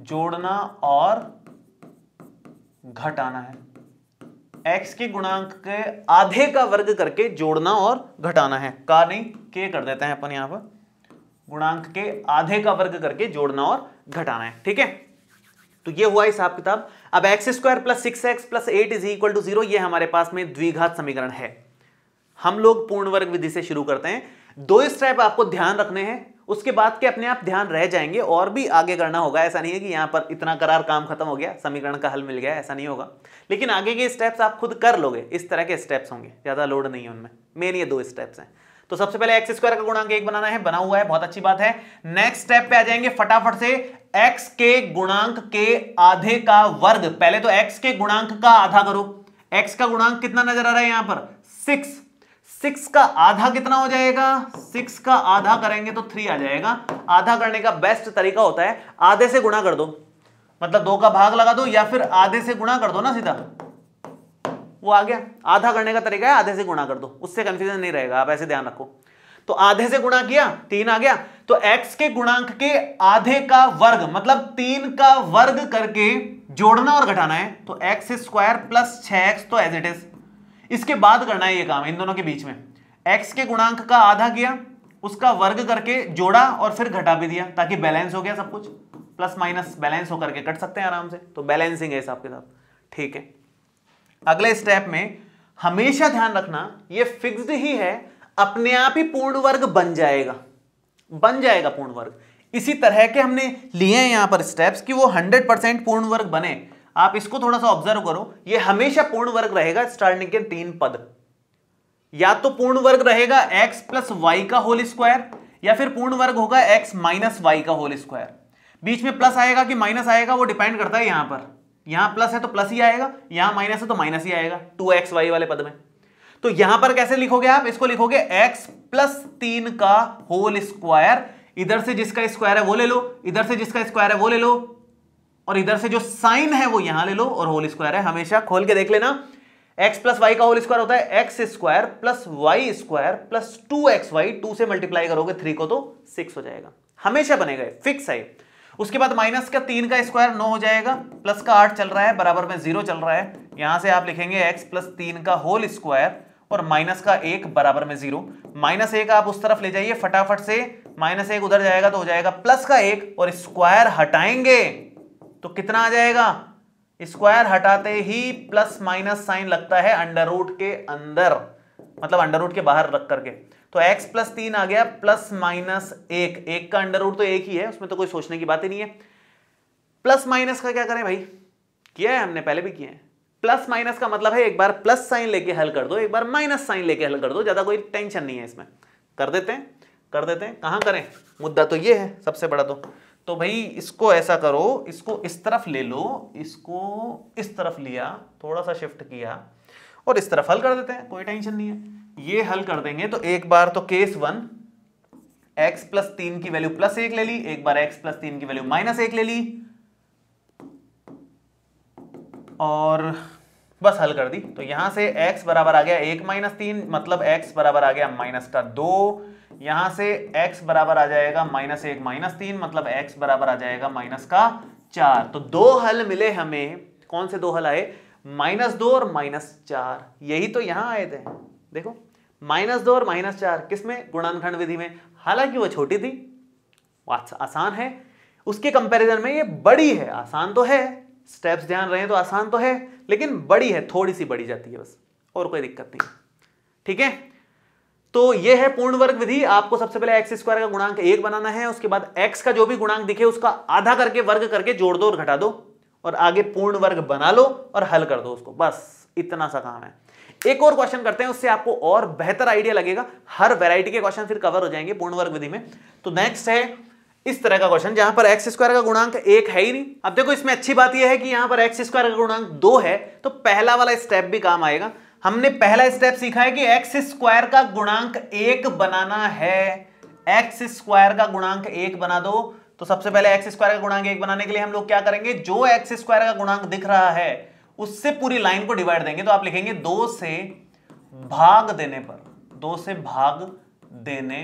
जोड़ना और घटाना है। x के गुणांक के आधे का वर्ग करके जोड़ना और घटाना है। का नहीं, के कर देते हैं अपन यहां पर, गुणांक के आधे का वर्ग करके जोड़ना और घटाना है। ठीक है, तो ये हुआ हिसाब किताब। अब x square plus 6x plus 8 is equal to 0, ये हमारे पास में द्विघात समीकरण है। हम लोग पूर्ण वर्ग विधि से शुरू करते हैं। 2 स्टेप आपको ध्यान रखने हैं, उसके बाद के अपने आप ध्यान रह जाएंगे और भी आगे करना होगा। ऐसा नहीं है कि यहां पर इतना करार काम खत्म हो गया, समीकरण का हल मिल गया, ऐसा नहीं होगा। लेकिन आगे के स्टेप्स आप खुद कर लोगे, इस तरह के स्टेप्स होंगे, ज्यादा लोड नहीं है उनमें। मेन ये 2 स्टेप्स हैं। तो सबसे पहले एक्स स्क्वायर का गुणांक 1 बनाना है, बना हुआ है, बहुत अच्छी बात है। नेक्स्ट स्टेप पे आ जाएंगे फटाफट से, एक्स के गुणांक के आधे का वर्ग। पहले तो एक्स के गुणांक का आधा करो। एक्स का गुणांक कितना नजर आ रहा है यहां पर? 6। 6 का आधा कितना हो जाएगा? 6 का आधा करेंगे तो 3 आ जाएगा। आधा करने का बेस्ट तरीका होता है आधे से गुणा कर दो, मतलब 2 का भाग लगा दो या फिर आधे से गुणा कर दो ना सीधा, वो आ गया। आधा करने का तरीका है आधे से गुणा कर दो, उससे कंफ्यूजन नहीं रहेगा, आप ऐसे ध्यान रखो। तो आधे से गुणा किया, 3 आ गया। तो x के गुणांक के आधे का वर्ग मतलब 3 का वर्ग करके जोड़ना और घटाना है। तो एक्स स्क्वायर प्लस 6x तो एज इट इज। इसके बाद करना है ये काम इन दोनों के बीच में। x के गुणांक का आधा किया, उसका वर्ग करके जोड़ा और फिर घटा भी दिया, ताकि बैलेंस हो गया सब कुछ। प्लस माइनस बैलेंस होकर के कट सकते हैं आराम से, तो बैलेंसिंग है हिसाब के साथ। ठीक है, अगले स्टेप में हमेशा ध्यान रखना, ये फिक्स्ड ही है, अपने आप ही पूर्ण वर्ग बन जाएगा, बन जाएगा पूर्ण वर्ग। इसी तरह के हमने लिए हैं यहां पर स्टेप्स कि वो 100% पूर्ण वर्ग बने। आप इसको थोड़ा सा ऑब्जर्व करो, ये हमेशा पूर्ण वर्ग रहेगा। स्टार्टिंग के 3 पद या तो पूर्ण वर्ग रहेगा x प्लस वाई का होल स्क्वायर, या फिर पूर्ण वर्ग होगा x माइनस वाई का होल स्क्वायर। बीच में प्लस आएगा कि माइनस आएगा वो डिपेंड करता है। यहां पर यहां प्लस है तो प्लस ही आएगा, यहां माइनस है तो माइनस ही आएगा 2xy वाले पद में। तो यहां पर कैसे लिखोगे आप? इसको लिखोगे x प्लस 3 का होल स्क्वायर। इधर से जिसका स्क्वायर है वो ले लो, इधर से जिसका स्क्वायर है वो ले लो, और इधर से जो साइन है वो यहां ले लो, और होल स्क्वायर है। हमेशा खोल के देख लेना, x प्लस वाई का होल स्क्वायर होता है x square plus y square plus 2xy। 2 से मल्टीप्लाई करोगे 3 को तो 6 हो जाएगा, हमेशा बनेगा, फिक्स है। उसके बाद माइनस का 3 का स्क्वायर 9 हो जाएगा, प्लस का 8 चल रहा है, बराबर में 0 चल रहा है। यहां से आप लिखेंगे x प्लस 3 का होल स्क्वायर और माइनस का 1 बराबर में 0। माइनस 1 आप उस तरफ ले जाइए फटाफट से, माइनस 1 उधर जाएगा तो हो जाएगा प्लस का 1, और स्क्वायर हटाएंगे तो कितना आ जाएगा? स्क्वायर हटाते ही प्लस माइनस साइन लगता है अंडर रूट के अंदर, मतलब अंडर रूट के बाहर रख करके। तो x प्लस 3 आ गया प्लस माइनस 1। 1 का अंडर रूट तो 1 ही है, उसमें तो कोई सोचने की बात ही नहीं है। प्लस माइनस का क्या करें भाई? किया है हमने, पहले भी किया है। प्लस माइनस का मतलब है एक बार प्लस साइन लेके हल कर दो, एक बार माइनस साइन लेके हल कर दो, ज्यादा कोई टेंशन नहीं है इसमें। कर देते हैं, कर देते हैं। कहां करें? मुद्दा तो ये है सबसे बड़ा। तो भाई इसको ऐसा करो, इसको इस तरफ ले लो, इसको इस तरफ लिया, थोड़ा सा शिफ्ट किया और इस तरफ हल कर देते हैं, कोई टेंशन नहीं है। ये हल कर देंगे तो एक बार तो केस 1 x प्लस 3 की वैल्यू प्लस 1 ले ली, एक बार x प्लस 3 की वैल्यू माइनस 1 ले ली, और बस हल कर दी। तो यहां से x बराबर आ गया 1 माइनस 3, मतलब x बराबर आ गया माइनस का 2। यहां से x बराबर आ जाएगा माइनस 1 माइनस 3, मतलब x बराबर आ जाएगा माइनस का 4। तो 2 हल मिले हमें। कौन से 2 हल आए? -2 और -4। यही तो यहां आए थे, देखो -2 और -4 किसमें? गुणनखंड विधि में। हालांकि वो छोटी थी, आसान है, उसके कंपैरिजन में ये बड़ी है। आसान तो है, स्टेप्स ध्यान रहे तो आसान तो है, लेकिन बड़ी है, थोड़ी सी बड़ी जाती है बस, और कोई दिक्कत नहीं। ठीक है, तो ये है पूर्ण वर्ग विधि। आपको सबसे पहले एक्स स्क्वायर का गुणांक 1 बनाना है, उसके बाद एक्स का जो भी गुणांक दिखे उसका आधा करके वर्ग करके जोड़ दो और घटा दो, और आगे पूर्ण वर्ग बना लो और हल कर दो उसको। बस इतना सा काम है। एक और क्वेश्चन करते हैं, उससे आपको और बेहतर आइडिया लगेगा। हर वैरायटी के क्वेश्चन फिर कवर हो जाएंगे पूर्ण वर्ग विधि में। तो नेक्स्ट है इस तरह का क्वेश्चन जहां पर एक्स स्क्वायर का गुणांक 1 है ही नहीं। अब देखो इसमें अच्छी बात यह है कि यहां पर एक्स स्क्वायर का गुणांक 2 है, तो पहला वाला स्टेप भी काम आएगा। हमने पहला स्टेप सीखा है कि एक्स स्क्वायर का गुणांक 1 बनाना है। एक्स स्क्वायर का गुणांक 1 बना दो। तो सबसे पहले एक्स स्क्वायर का गुणांक 1 बनाने के लिए हम लोग क्या करेंगे? जो एक्स स्क्वायर का गुणांक दिख रहा है उससे पूरी लाइन को डिवाइड देंगे। तो आप लिखेंगे 2 से भाग देने पर, 2 से भाग देने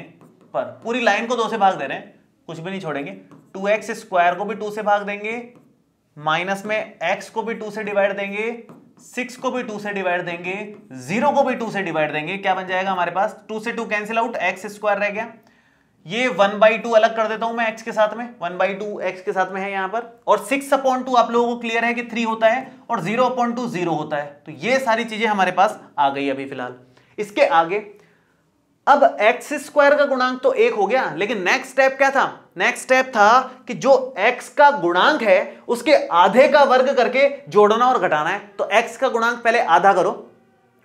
पर, पूरी लाइन को 2 से भाग दे रहे हैं, कुछ भी नहीं छोड़ेंगे। 2x स्क्वायर को भी 2 से भाग देंगे, माइनस में x को भी 2 से डिवाइड देंगे, 6 को भी 2 से डिवाइड देंगे, 0 को भी 2 से डिवाइड देंगे, क्या बन जाएगा हमारे पास, 2 से 2 कैंसिल आउट, एक्स स्क्वायर रह गया। ये 1/2 अलग कर देता हूं मैं x के साथ में, 1/2 x के साथ में है यहां पर, और 6/2 आप लोगों को क्लियर है कि 3 होता है, और 0/2 0 होता है। तो ये सारी चीजें हमारे पास आ गई अभी फिलहाल। इसके आगे अब x स्क्वायर का गुणांक तो 1 हो गया, लेकिन नेक्स्ट स्टेप क्या था, नेक्स्ट स्टेप था कि जो x का गुणांक है उसके आधे का वर्ग करके जोड़ना और घटाना है। तो x का गुणांक पहले आधा करो,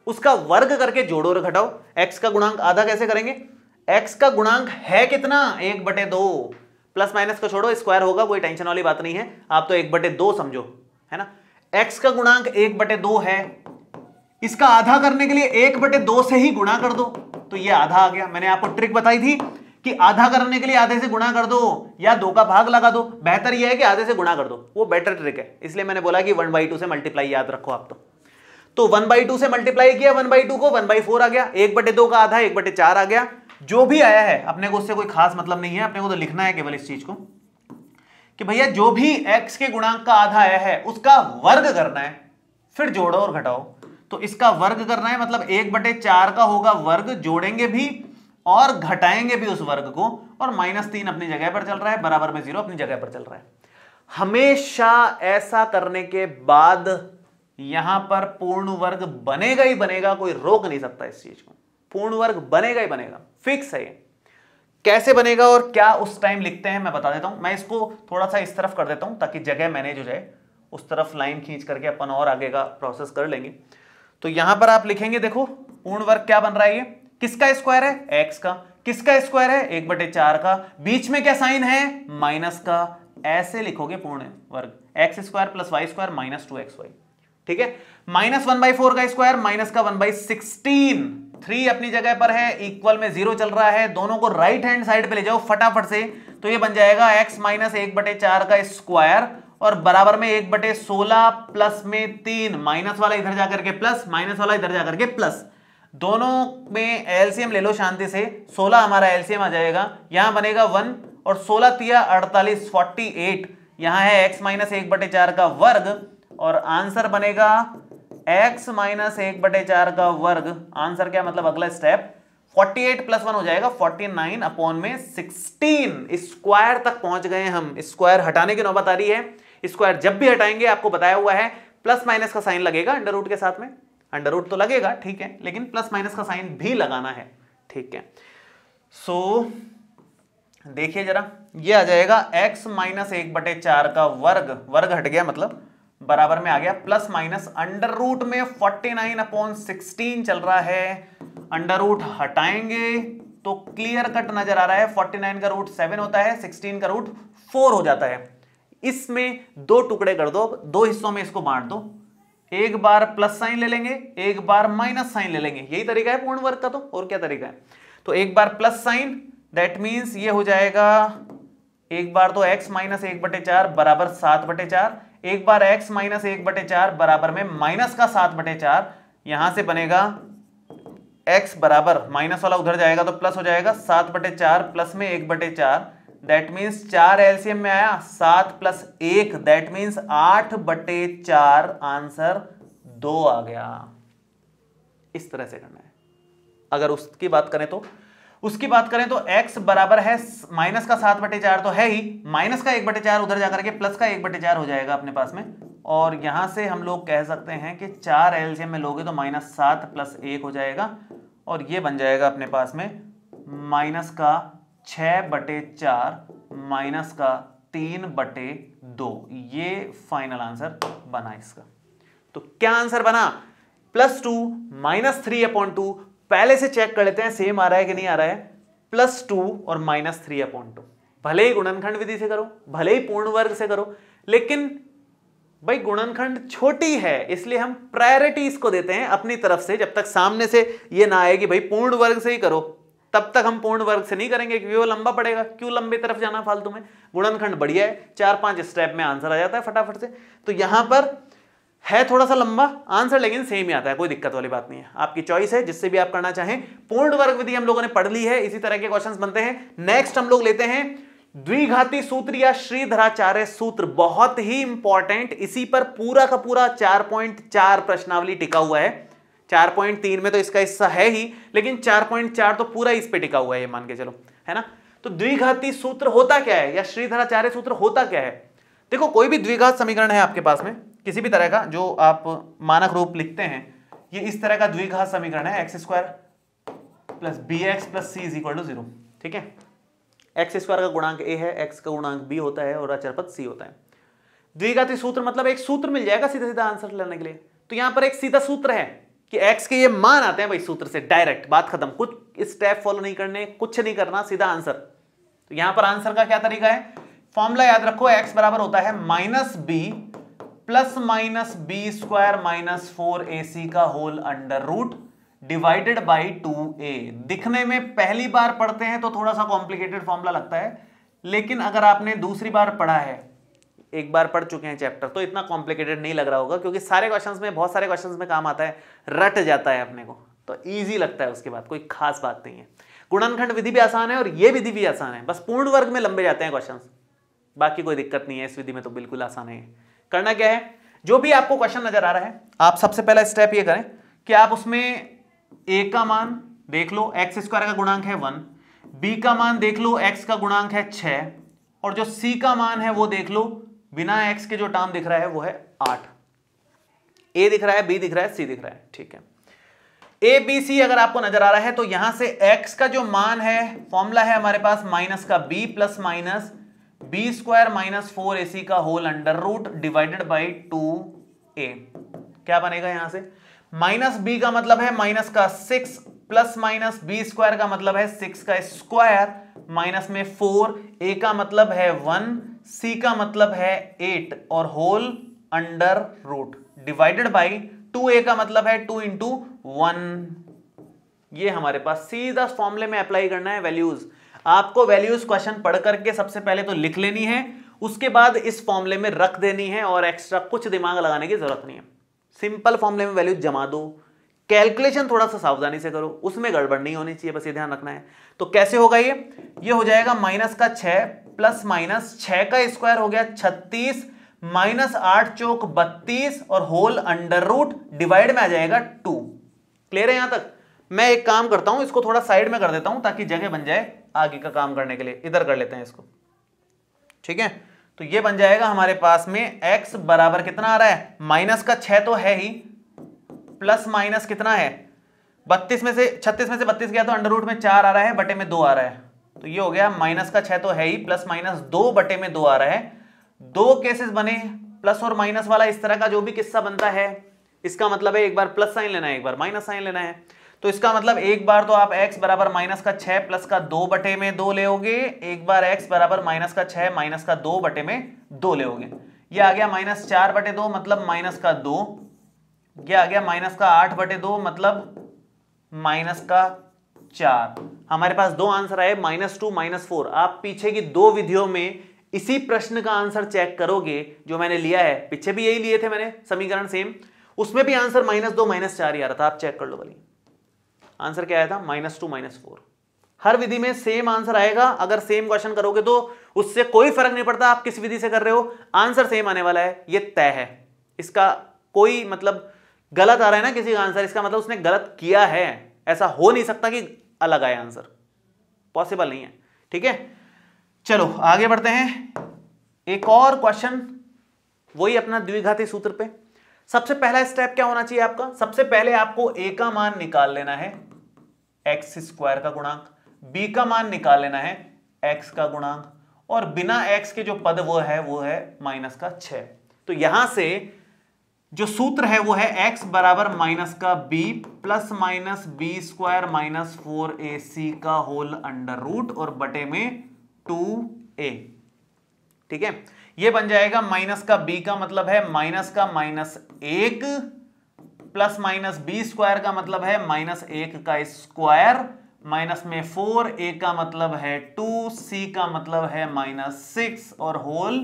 उसका वर्ग करके जोड़ो और घटाओ। x का गुणांक आधा कैसे करेंगे, x का गुणांक है कितना, 1/2, प्लस माइनस को छोड़ो, स्क्वायर होगा, कोई टेंशन वाली बात नहीं है, आप तो 1/2 समझो, है ना। x का गुणांक 1/2 है, इसका आधा करने के लिए 1/2 से ही गुणा कर दो, तो ये आधा आ गया। मैंने आपको ट्रिक बताई थी कि आधा करने के लिए आधे से गुणा कर दो या 2 का भाग लगा दो, बेहतर यह है कि आधे से गुणा कर दो, वो बेटर ट्रिक है। इसलिए मैंने बोला कि 1/2 से मल्टीप्लाई याद रखो आप। तो 1/2 से मल्टीप्लाई किया, 1/2 को 1/4 आ गया, 1/2 का आधा 1/4 आ गया। जो भी आया है अपने को उससे कोई खास मतलब नहीं है, अपने को तो लिखना है केवल इस चीज को कि भैया जो भी x के गुणांक का आधा आया है उसका वर्ग करना है, फिर जोड़ो और घटाओ। तो इसका वर्ग करना है, मतलब 1/4 का होगा वर्ग, जोड़ेंगे भी और घटाएंगे भी उस वर्ग को, और -3 अपनी जगह पर चल रहा है, बराबर में 0 अपनी जगह पर चल रहा है। हमेशा ऐसा करने के बाद यहां पर पूर्ण वर्ग बनेगा ही बनेगा, कोई रोक नहीं सकता इस चीज को, पूर्ण वर्ग बनेगा ही बनेगा, फिक्स है। कैसे बनेगा और क्या उस टाइम लिखते हैं मैं बता देता हूं। मैं इसको थोड़ा सा इस तरफ कर देता हूं ताकि जगह मैनेज हो जाए, उस तरफ लाइन खींच करके अपन और आगे का प्रोसेस कर लेंगे। तो यहां पर आप लिखेंगे, देखो पूर्ण वर्ग क्या बन रहा है, ये किसका स्क्वायर है, x का, किसका स्क्वायर है, 1/4 का, बीच में क्या साइन है, माइनस का, ऐसे लिखोगे पूर्ण वर्ग, x² + y² - 2xy, ठीक है। -1/4 का स्क्वायर, माइनस का 1/16, 3 अपनी जगह पर है, इक्वल में 0 चल रहा है, दोनों को राइट हैंड साइड पे ले जाओ फटाफट से। तो ये बन जाएगा x - 1/4 का स्क्वायर और बराबर में 1/16 प्लस में 3, माइनस वाला इधर जाकर के प्लस, माइनस वाला इधर जाकर के प्लस, दोनों में एलसीएम ले लो शांति से। 16 हमारा एलसीएम आ जाएगा, यहां बनेगा 1 और 16 तिया 48, 48, यहां है x - 1/4 का वर्ग और आंसर बनेगा x - 1/4 का वर्ग। आंसर क्या मतलब अगला स्टेप, 48 + 1 हो जाएगा 49/16, स्क्वायर तक पहुंच गए हम। स्क्वायर हटाने की नौबत आ रही है, स्क्वायर जब भी हटाएंगे आपको बताया हुआ है प्लस माइनस का साइन लगेगा अंडर रूट के साथ में, अंडर रूट तो लगेगा ठीक है, लेकिन प्लस माइनस का साइन भी लगाना है, ठीक है। सो देखिए जरा, ये आ जाएगा x - 1/4 का वर्ग, वर्ग हट गया मतलब बराबर में आ गया प्लस माइनस अंडर रूट में 49/16 चल रहा है, अंडर रूट हटाएंगे तो क्लियर कट नजर आ रहा है, 49 का रूट 7 होता है, 16 का रूट 4 हो जाता है। इसमें 2 टुकड़े कर दो, 2 हिस्सों में इसको बांट दो, एक बार प्लस साइन ले लेंगे, एक बार माइनस साइन ले लेंगे, यही तरीका है पूर्ण वर्ग का, तो और क्या तरीका है। तो एक बार प्लस साइन, दैट मीन्स ये हो जाएगा, एक बार तो x - 1/4 बराबर 7/4, एक बार x - 1/4 बराबर में माइनस का 7/4, यहां से बनेगा x बराबर, माइनस वाला उधर जाएगा तो प्लस हो जाएगा 7/4 प्लस में 1/4, दैट मीन्स 4 एलसीएम में आया, 7 + 1 दैट मीन्स 8/4, आंसर 2 आ गया। इस तरह से करना है। अगर उसकी बात करें तो x बराबर है माइनस का 7/4 तो है ही, माइनस का 1/4 उधर जाकर के प्लस का 1/4 हो जाएगा अपने पास में, और यहां से हम लोग कह सकते हैं कि 4 एलसीएम में लोगे तो -7 + 1 हो जाएगा, और ये बन जाएगा अपने पास में माइनस का 6/4 माइनस का 3/2, ये फाइनल आंसर बना इसका। तो क्या आंसर बना, +2 -3/2, पहले से चेक कर लेते हैं सेम आ रहा है कि नहीं आ रहा है, +2 और -3/2, भले ही गुणनखंड विधि से करो, भले ही पूर्ण वर्ग से करो, लेकिन भाई गुणनखंड छोटी है इसलिए हम प्रायोरिटी इसको देते हैं अपनी तरफ से, जब तक सामने से ये ना आए कि भाई पूर्ण वर्ग से ही करो, तब तक हम पूर्ण वर्ग से नहीं करेंगे क्योंकि वो लंबा पड़ेगा, क्यों लंबी तरफ जाना फालतू में। गुणनखंड बढ़िया है, 4-5 स्टेप में आंसर आ जाता है फटाफट से। तो यहां पर है थोड़ा सा लंबा आंसर, लेकिन सेम ही आता है, कोई दिक्कत वाली बात नहीं है, आपकी चॉइस है जिससे भी आप करना चाहें। पूर्ण वर्ग विधि हम लोगों ने पढ़ ली है, इसी तरह के क्वेश्चंस बनते हैं। नेक्स्ट हम लोग लेते हैं द्विघाती सूत्र या श्रीधराचार्य सूत्र बहुत ही इंपॉर्टेंट, इसी पर पूरा का पूरा 4.4 प्रश्नावली टिका हुआ है। 4.3 में तो इसका हिस्सा है ही, लेकिन 4.4 तो पूरा इस पे टिका हुआ है, ये मान के चलो, है ना। तो द्विघाती सूत्र होता क्या है या श्रीधराचार्य सूत्र होता क्या है? देखो, कोई भी द्विघात समीकरण है आपके पास में किसी भी तरह का जो आप मानक रूप लिखते हैं, ये इस तरह का द्विघात समीकरण है, x square plus b x plus c is equal to 0। ठीक है, एक्स स्क्वायर का गुणांक ए है, एक्स का गुणांक बी होता है और अचर पद सी होता है। द्विघाती सूत्र मतलब एक सूत्र मिल जाएगा सीधा सीधा आंसर लेने के लिए। तो यहां पर एक सीधा सूत्र है कि एक्स के ये मान आते हैं भाई सूत्र से, डायरेक्ट बात खत्म, कुछ स्टेप फॉलो नहीं करने, कुछ नहीं करना, सीधा आंसर। तो यहां पर आंसर का क्या तरीका है? फॉर्मूला याद रखो, एक्स बराबर होता है minus b plus minus b square minus 4ac का whole under root divided by 2a। दिखने में पहली बार पढ़ते हैं तो थोड़ा सा कॉम्प्लिकेटेड फॉर्मूला लगता है, लेकिन अगर आपने दूसरी बार पढ़ा है, एक बार पढ़ चुके हैं चैप्टर, तो इतना कॉम्प्लिकेटेड नहीं लग रहा होगा, क्योंकि सारे क्वेश्चंस में, बहुत सारे क्वेश्चंस में काम आता है, रट जाता है अपने को, तो इजी लगता है, उसके बाद कोई खास बात नहीं है। गुणनखंड विधि भी आसान है और ये विधि भी आसान है, बस पूर्ण वर्ग में लंबे जाते हैं क्वेश्चंस, बाकी कोई दिक्कत नहीं है। इस विधि में तो बिल्कुल आसान है। करना क्या है, जो भी आपको क्वेश्चन नजर आ रहा है, आप सबसे पहला स्टेप ये करें कि आप उसमें a का मान देख लो, एक्स स्क्वायर का गुणांक है 1, b का मान देख लो, x का गुणांक है 6, और जो c का मान है वो देख लो, बिना x के जो टर्म दिख रहा है वो है 8। a दिख रहा है, b दिख रहा है, c दिख रहा है। ठीक है, a b c अगर आपको नजर आ रहा है तो यहां से x का जो मान है, फॉर्मूला है हमारे पास माइनस का b plus minus b square minus 4ac का whole under root divided by 2a। क्या बनेगा यहां से? माइनस b का मतलब है माइनस का 6 प्लस माइनस बी स्क्वायर का मतलब है 6 का स्क्वायर माइनस में 4, a का मतलब है 1, c का मतलब है 8 और whole under root divided by 2a का मतलब है 2 इंटू 1। ये हमारे पास सीधा फॉर्मूले में अप्लाई करना है वैल्यूज। आपको वैल्यूज क्वेश्चन पढ़ करके सबसे पहले तो लिख लेनी है, उसके बाद इस फॉर्मूले में रख देनी है और एक्स्ट्रा कुछ दिमाग लगाने की जरूरत नहीं है। सिंपल फॉर्मूले में वैल्यूज जमा दो, कैलकुलेशन थोड़ा सा सावधानी से करो, उसमें गड़बड़ नहीं होनी चाहिए, बस ये ध्यान रखना है। तो कैसे होगा ये हो जाएगा माइनस का 6 प्लस माइनस 6 का स्क्वायर हो गया 36 माइनस 8 चौक 32 और होल अंडर रूट डिवाइड में आ जाएगा 2। क्लियर है यहां तक? मैं एक काम करता हूं, इसको थोड़ा साइड में कर देता हूं ताकि जगह बन जाए आगे का काम करने के लिए। इधर कर लेते हैं इसको, ठीक है। तो ये बन जाएगा हमारे पास में x बराबर कितना आ रहा है, माइनस का 6 तो है ही, प्लस माइनस कितना है 36 में से 32 गया तो अंडर रूट में 4 आ रहा है, बटे में 2 आ रहा है। तो ये हो गया माइनस का 6 तो है ही, प्लस माइनस 2 बटे में 2 आ रहा है। दो केसेस बने प्लस और माइनस वाला, इस तरह का जो भी किस्सा बनता है, इसका मतलब है एक बार प्लस साइन लेना है, एक बार माइनस साइन लेना है। तो इसका मतलब एक बार तो आप x बराबर माइनस का 6 प्लस का 2 बटे में 2 लेओगे, एक बार x बराबर माइनस का 6 माइनस का 2 बटे में 2 लेओगे। ये आ गया माइनस 4 बटे 2 मतलब माइनस का 2, ये आ गया माइनस का 8 बटे 2 मतलब माइनस का 4। हमारे पास दो आंसर आए, -2 -4। आप पीछे की दो विधियों में इसी प्रश्न का आंसर चेक करोगे जो मैंने लिया है, पीछे भी यही लिए थे मैंने समीकरण सेम, उसमें भी आंसर -2 -4 ही आ रहा था। आप चेक कर लो भली, आंसर क्या आया था, -2 -4। हर विधि में सेम आंसर आएगा। अगर सेम क्वेश्चन करोगे तो उससे कोई फर्क नहीं पड़ता आप किस विधि से कर रहे हो, आंसर सेम आने वाला है, ये तय है। इसका कोई मतलब गलत आ रहा है ना किसी का आंसर, इसका मतलब उसने गलत किया है, ऐसा हो नहीं सकता कि अलग आए आंसर, पॉसिबल नहीं है। ठीक है, चलो आगे बढ़ते हैं। एक और क्वेश्चन, वही अपना द्विघाती सूत्र पे। सबसे पहला स्टेप क्या होना चाहिए आपका, सबसे पहले आपको a का मान निकाल लेना है, एक्स स्क्वायर का गुणांक, b का मान निकाल लेना है, x का गुणांक, और बिना x के जो पद वो है माइनस का 6। तो यहां से जो सूत्र है वो है x बराबर माइनस का b plus minus b square minus 4ac का होल अंडर रूट और बटे में 2a। ठीक है, ये बन जाएगा माइनस का b का मतलब है माइनस का -1 प्लस माइनस बी स्क्वायर का मतलब है -1 का स्क्वायर माइनस में 4a का मतलब है 2, c का मतलब है -6 और होल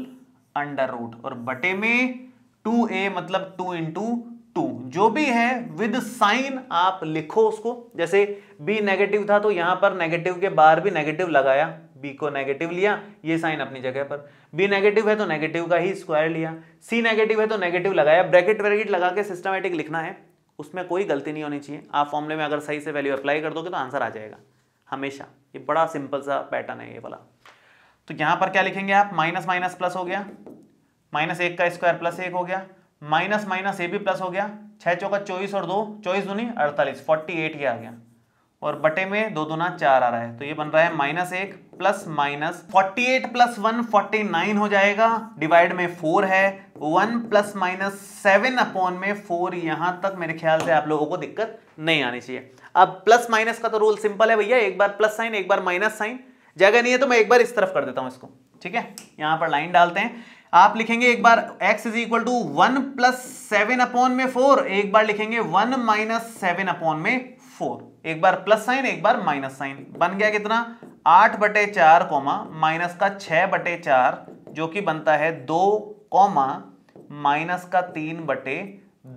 अंडर रूट और बटे में 2a मतलब 2 इंटू 2। जो भी है विद साइन आप लिखो उसको, जैसे b नेगेटिव था तो यहां पर नेगेटिव के बाहर भी नेगेटिव लगाया, b को नेगेटिव लिया, ये साइन अपनी जगह पर, b नेगेटिव है तो नेगेटिव का ही स्क्वायर लिया, c नेगेटिव है तो नेगेटिव लगाया। ब्रैकेट व्रैकेट लगा के सिस्टमेटिक लिखना है, उसमें कोई गलती नहीं होनी चाहिए। आप फॉर्मूले में अगर सही से वैल्यू अप्लाई कर दोगे तो आंसर आ जाएगा हमेशा। ये बड़ा सिंपल सा पैटर्न है ये वाला। तो यहां पर क्या लिखेंगे आप, माइनस माइनस प्लस हो गया, माइनस 1 का स्क्वायर प्लस 1 हो गया, माइनस माइनस ये भी प्लस हो गया, 6 चौका 24 और 2 24 दूनी 48, 48 ये आ गया, और बटे में 2 दूना 4 आ रहा है, तो ये बन रहा है -1 प्लस माइनस 48 प्लस 1 49 हो जाएगा, डिवाइड में 4 है, 1 प्लस माइनस 7 अपॉन में 4। यहां तक मेरे ख्याल से आप लोगों को दिक्कत नहीं आनी चाहिए। अब प्लस माइनस का तो रूल सिंपल है भैया, एक बार प्लस साइन एक बार माइनस साइन, जगह नहीं है तो मैं एक बार इस तरफ कर देता हूं इसको, ठीक है। यहां पर लाइन डालते हैं, आप लिखेंगे एक बार x is equal to 1 plus 7 upon में 4, एक बार लिखेंगे 1 माइनस 7 अपॉन में 4, एक बार प्लस साइन एक बार माइनस साइन, बन गया कितना 8 बटे 4 कॉमा माइनस का 6 बटे 4 जो कि बनता है 2 कॉमा माइनस का 3 बटे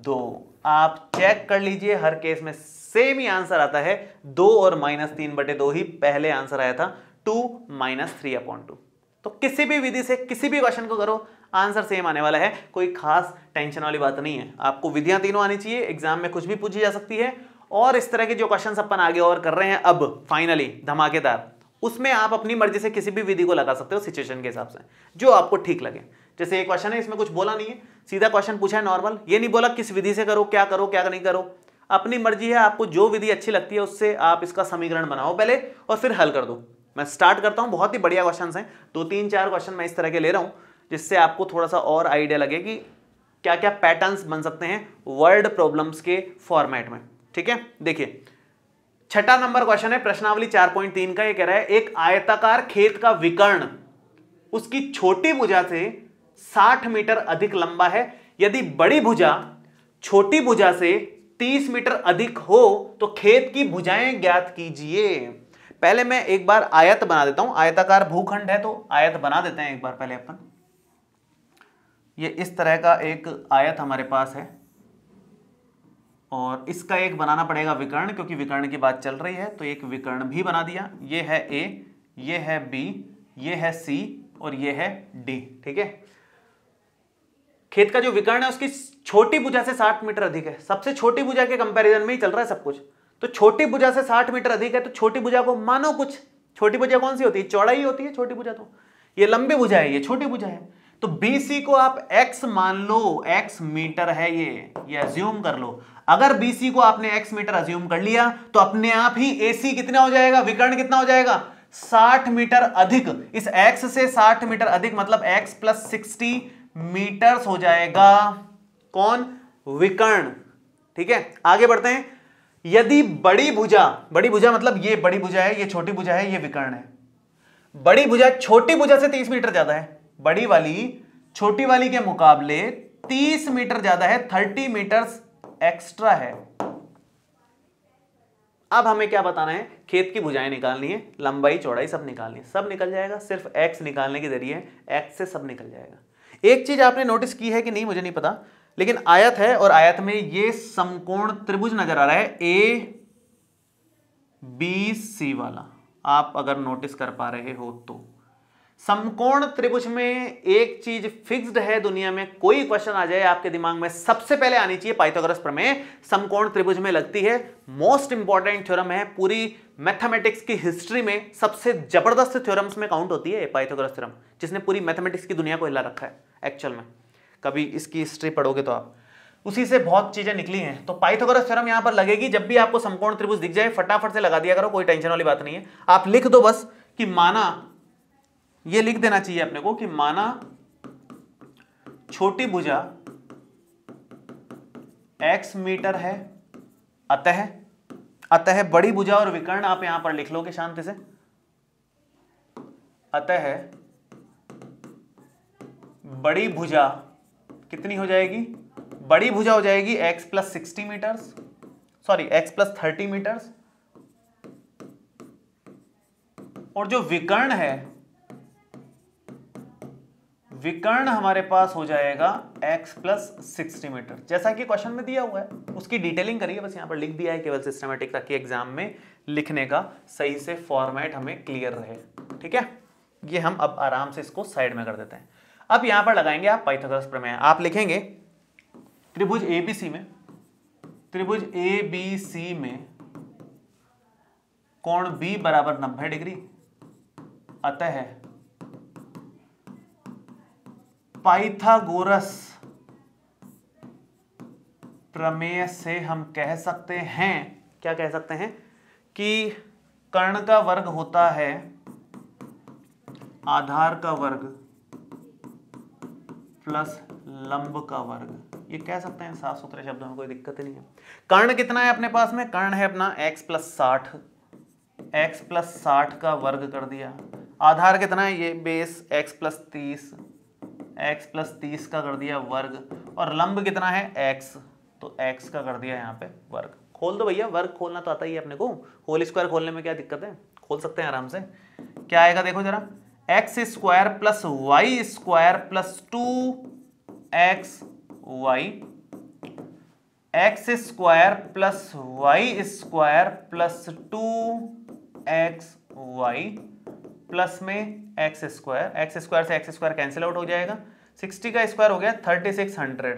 2। आप चेक कर लीजिए, हर केस में सेम ही आंसर आता है, 2 और माइनस 3 बटे 2 ही पहले आंसर आया था, 2 माइनस 3 अपॉन 2। तो किसी भी विधि से किसी भी क्वेश्चन को करो आंसर सेम आने वाला है, कोई खास टेंशन वाली बात नहीं है। आपको विधियां तीनों आनी चाहिए, एग्जाम में कुछ भी पूछी जा सकती है, और इस तरह के जो क्वेश्चंस अपन आगे और कर रहे हैं अब फाइनली धमाकेदार, उसमें आप अपनी मर्जी से किसी भी विधि को लगा सकते हो सिचुएशन के हिसाब से, जो आपको ठीक लगे। जैसे एक क्वेश्चन है, इसमें कुछ बोला नहीं है, सीधा क्वेश्चन पूछा है नॉर्मल, ये नहीं बोला किस विधि से करो क्या नहीं करो, अपनी मर्जी है, आपको जो विधि अच्छी लगती है उससे आप इसका समीकरण बनाओ पहले और फिर हल कर दो। मैं स्टार्ट करता हूं, बहुत ही बढ़िया क्वेश्चंस हैं, 2-3-4 क्वेश्चन मैं इस तरह के ले रहा हूं जिससे आपको थोड़ा सा और आइडिया लगे कि क्या क्या पैटर्न्स बन सकते हैं वर्ड प्रॉब्लम्स के फॉर्मेट में, ठीक है। देखिए छठा नंबर क्वेश्चन है प्रश्नावली 4.3 का, ये कह रहा है एक आयताकार खेत का विकर्ण उसकी छोटी भुजा से 60 मीटर अधिक लंबा है, यदि बड़ी भुजा छोटी भुजा से 30 मीटर अधिक हो तो खेत की भुजाएं ज्ञात कीजिए। पहले मैं एक बार आयत बना देता हूं, आयताकार भूखंड है तो आयत बना देते हैं एक बार पहले अपन। ये इस तरह का एक आयत हमारे पास है, और इसका एक बनाना पड़ेगा विकर्ण, क्योंकि विकर्ण की बात चल रही है, तो एक विकर्ण भी बना दिया। ये है A, ये है B, ये है C और ये है D, ठीक है। खेत का जो विकर्ण है उसकी छोटी भुजा से 60 मीटर अधिक है, सबसे छोटी भुजा के कंपैरिजन में ही चल रहा है सब कुछ, तो छोटी भुजा से 60 मीटर अधिक है, तो छोटी भुजा को मानो कुछ, छोटी भुजा कौन सी होती है, चौड़ाई होती है छोटी भुजा, तो ये लंबी भुजा है, ये छोटी भुजा है, तो BC को आप x मान लो, x मीटर है ये अज्यूम कर लो। अगर BC को आपने x मीटर अज्यूम कर लिया तो अपने आप ही AC कितना हो जाएगा, विकर्ण कितना हो जाएगा, 60 मीटर अधिक। इस x से 60 मीटर अधिक मतलब x प्लस 60 मीटर्स हो जाएगा कौन, विकर्ण, ठीक है। आगे बढ़ते हैं, यदि बड़ी भुजा मतलब ये बड़ी भुजा है, ये छोटी भुजा है, ये विकर्ण है, बड़ी भुजा छोटी भुजा से 30 मीटर ज्यादा है, बड़ी वाली छोटी वाली के मुकाबले 30 मीटर ज्यादा है, 30 मीटर्स एक्स्ट्रा है। अब हमें क्या बताना है, खेत की भुजाएं निकालनी है, लंबाई चौड़ाई सब निकालनी है, सब निकल जाएगा, सिर्फ x निकालने के जरिए x से सब निकल जाएगा। एक चीज आपने नोटिस की है कि नहीं मुझे नहीं पता, लेकिन आयत है और आयत में ये समकोण त्रिभुज नजर आ रहा है ABC वाला, आप अगर नोटिस कर पा रहे हो तो। समकोण त्रिभुज में एक चीज फिक्स्ड है दुनिया में, कोई क्वेश्चन आ जाए आपके दिमाग में सबसे पहले आनी चाहिए पाइथागोरस प्रमेय, समकोण त्रिभुज में लगती है, मोस्ट इंपॉर्टेंट थ्योरम है, पूरी मैथमेटिक्स की हिस्ट्री में सबसे जबरदस्त थ्योरम्स में काउंट होती है पाइथागोरस थ्योरम, जिसने पूरी मैथमेटिक्स की दुनिया को हिला रखा है एक्चुअल में। कभी इसकी हिस्ट्री पढ़ोगे तो आप, उसी से बहुत चीजें निकली हैं। तो पाइथागोरस थ्योरम यहां पर लगेगी, जब भी आपको समकोण त्रिभुज दिख जाए फटाफट से लगा दिया करो, कोई टेंशन वाली बात नहीं है। आप लिख दो बस कि माना, ये लिख देना चाहिए अपने को कि माना छोटी भुजा x मीटर है, अतः बड़ी भुजा, और विकर्ण आप यहां पर लिख लोगे शांति से, अतः बड़ी भुजा कितनी हो जाएगी, बड़ी भुजा हो जाएगी x plus 60 metres, sorry x plus 30 metres, और जो विकर्ण है, विकर्ण हमारे पास हो जाएगा x प्लस 60 मीटर, जैसा कि क्वेश्चन में दिया हुआ है। उसकी डिटेलिंग करिए, बस यहां पर लिख दिया है केवल सिस्टमैटिक, ताकि एग्जाम में लिखने का सही से फॉर्मेट हमें क्लियर रहे, ठीक है, ये हम अब आराम से इसको साइड में कर देते हैं। अब यहां पर लगाएंगे आप पाइथागोरस प्रमेय। आप लिखेंगे त्रिभुज एबीसी में, त्रिभुज एबीसी में कोण बी बराबर 90 डिग्री, अतः पाइथागोरस प्रमेय से हम कह सकते हैं, क्या कह सकते हैं कि कर्ण का वर्ग होता है आधार का वर्ग प्लस लंब का वर्ग। ये कह सकते हैं साफ सुथरे शब्दों में, कोई दिक्कत नहीं है। कर्ण कितना है अपने पास में? कर्ण है अपना x प्लस 60, x प्लस 60 का वर्ग कर दिया। आधार कितना है? ये base x plus 30, x plus 30 का कर दिया वर्ग। और लंब कितना है? x, तो x का कर दिया यहाँ पे वर्ग। खोल दो भैया, वर्ग खोलना तो आता ही है अपने को, होल स्क्वायर खोलने में क्या दिक्कत है, खोल सकते हैं आराम से। क्या आएगा देखो जरा, x square plus y square plus 2x y, x square plus y square plus 2x y plus में एक्स स्क्वायर, एक्स स्क्वायर से एक्स स्क्वायर कैंसिल आउट हो जाएगा, 60 का स्क्वायर हो गया 3600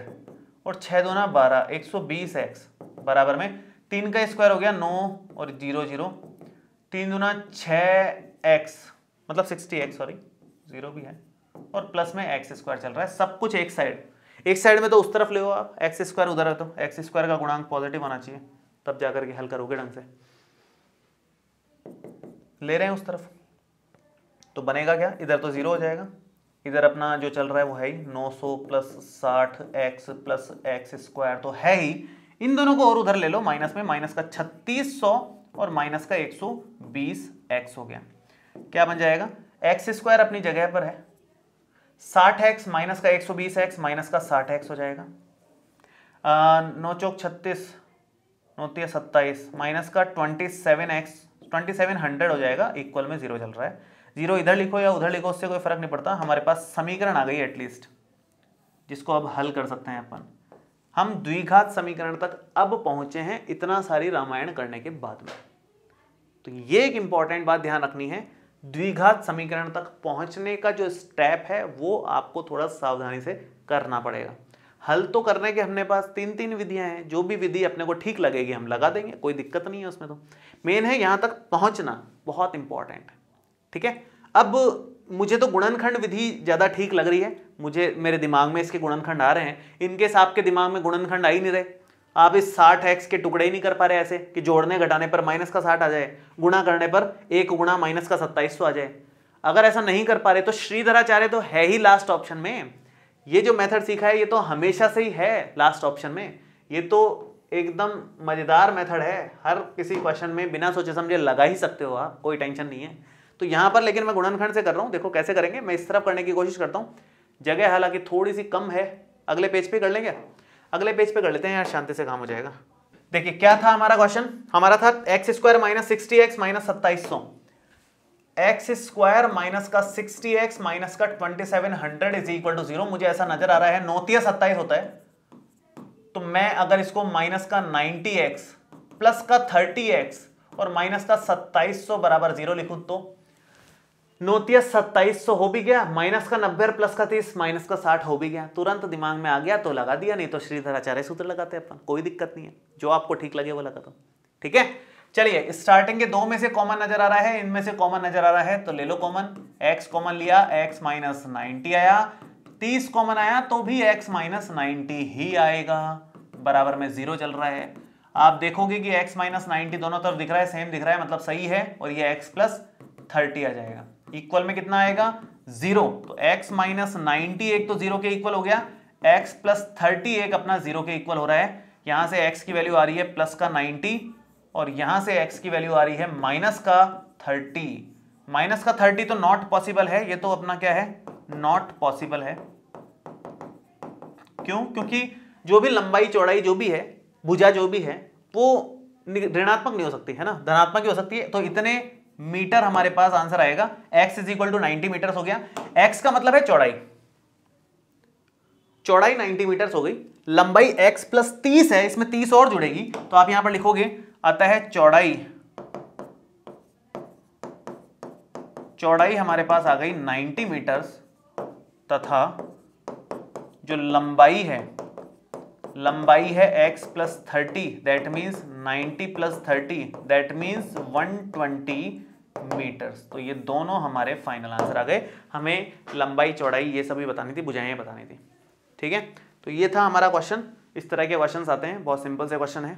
और 6 दूना 12, 120x बराबर में 3 का स्क्वायर हो गया 9 और 0 0, 3 दूना 6x मतलब 60x, सॉरी 0 भी है, और प्लस में एक्स स्क्वायर चल रहा है। सब कुछ एक साइड में तो उस तरफ ले हो आप, एक्स स्क्वायर उधर है तो एक्स स्क्वायर का गुणांक पॉजिटिव आना चाहिए, तब जाकर के हल करोगे ढंग से। ले रहे हैं उस तरफ तो बनेगा क्या, इधर तो 0 हो जाएगा, इधर अपना जो चल रहा है वो है ही 900 plus 60x plus x square तो है ही। इन दोनों को और उधर ले लो माइनस में, माइनस का 3600 और माइनस का 120x हो गया। क्या बन जाएगा, एक्स स्क्वायर अपनी जगह पर है, 60x माइनस का 120x माइनस का 60x हो जाएगा, 9 चौक 36, 9 तिया 27 माइनस का 27x 2700 हो जाएगा, इक्वल में 0 चल रहा है। 0 इधर लिखो या उधर लिखो उससे कोई फर्क नहीं पड़ता, हमारे पास समीकरण आ गई एटलीस्ट, जिसको अब हल कर सकते हैं अपन। हम द्विघात समीकरण तक अब पहुंचे हैं इतना सारी रामायण करने के बाद में। तो ये एक इंपॉर्टेंट बात ध्यान रखनी है, द्विघात समीकरण तक पहुंचने का जो स्टेप है वो आपको थोड़ा सावधानी से करना पड़ेगा। हल तो करने के अपने पास 3 विधियां हैं, जो भी विधि अपने को ठीक लगेगी हम लगा देंगे, कोई दिक्कत नहीं है उसमें। तो मेन है यहां तक पहुंचना, बहुत इंपॉर्टेंट है, ठीक है। अब मुझे तो गुणनखंड विधि ज्यादा ठीक लग रही है, मुझे मेरे दिमाग में इसके गुणनखंड आ रहे हैं, इनके आपके दिमाग में गुणनखंड आ ही नहीं रहे। आप इस 60x के टुकड़े ही नहीं कर पा रहे ऐसे कि जोड़ने घटाने पर माइनस का 60 आ जाए, गुणा करने पर 1 गुणा माइनस का 2700 आ जाए। अगर ऐसा नहीं कर पा रहे तो श्रीधराचार्य तो है ही लास्ट ऑप्शन में। ये जो मेथड सीखा है ये तो हमेशा से ही है लास्ट ऑप्शन में, ये तो एकदम मजेदार मेथड है, हर किसी क्वेश्चन में बिना सोचे समझे लगा ही सकते हो आप, कोई टेंशन नहीं है। तो यहां पर लेकिन मैं गुणनखंड से कर रहा हूं, देखो कैसे करेंगे, मैं इस तरफ करने की कोशिश करता हूं, जगह हालांकि थोड़ी सी कम है, अगले पेज पे कर लेंगे, अगले पेज पे कर लेते हैं यार, शांति से काम हो जाएगा। देखिए क्या था हमारा क्वेश्चन, हमारा था x square minus 60x minus 2700, x square minus का 60x माइनस का 2700 इज इक्वल टू 0। मुझे ऐसा नजर आ रहा है 9 तिया 27 होता है, तो मैं अगर इसको माइनस का 90x प्लस का 30x और माइनस का 2700 बराबर 0 लिखूं तो 9 तिया 2700 हो भी गया, माइनस का 90 प्लस का 30 माइनस का 60 हो भी गया, तुरंत दिमाग में आ गया तो लगा दिया, नहीं तो श्रीधराचार्य सूत्र लगाते अपन, कोई दिक्कत नहीं है, जो आपको ठीक लगे वो लगा दो, ठीक है। चलिए स्टार्टिंग के 2 में से कॉमन नजर आ रहा है, इनमें से कॉमन नजर आ रहा है तो ले लो कॉमन, x कॉमन लिया, x माइनस 90 आया, 30 कॉमन आया तो भी x माइनस 90 ही आएगा, बराबर में 0 चल रहा है। आप देखोगे कि x माइनस 90 दोनों तरफ दिख रहा है, सेम दिख रहा है, मतलब सही है, और ये x प्लस 30 आ जाएगा, इक्वल में कितना आएगा 0। तो x माइनस 90 एक तो 0 के इक्वल हो गया, x प्लस 30 एक अपना 0 के इक्वल हो रहा है। यहां से x की वैल्यू आ रही है प्लस का 90 और यहां से x की वैल्यू आ रही है माइनस का 30। माइनस का 30 तो नॉट पॉसिबल है, ये तो अपना क्या है, नॉट पॉसिबल है। क्यों? क्योंकि जो भी लंबाई चौड़ाई जो भी है, भुजा जो भी है, वो ऋणात्मक नहीं हो सकती है ना, धनात्मक ही हो सकती है। तो इतने मीटर हमारे पास आंसर आएगा, x is equal to 90 metre हो गया। x का मतलब है चौड़ाई, चौड़ाई 90 मीटर हो गई, लंबाई x प्लस 30 है, इसमें 30 और जुड़ेगी, तो आप यहां पर लिखोगे अतः चौड़ाई चौड़ाई हमारे पास आ गई 90 मीटर्स तथा जो लंबाई है x plus 30, that means 90 plus 30 that means 120 metres. तो ये दोनों हमारे फाइनल आंसर आ गए। हमें लंबाई चौड़ाई ये सभी बतानी थी, भुजाएं बतानी थी। ठीक है, तो ये था हमारा क्वेश्चन। इस तरह के क्वेश्चन आते हैं, बहुत सिंपल से क्वेश्चन है।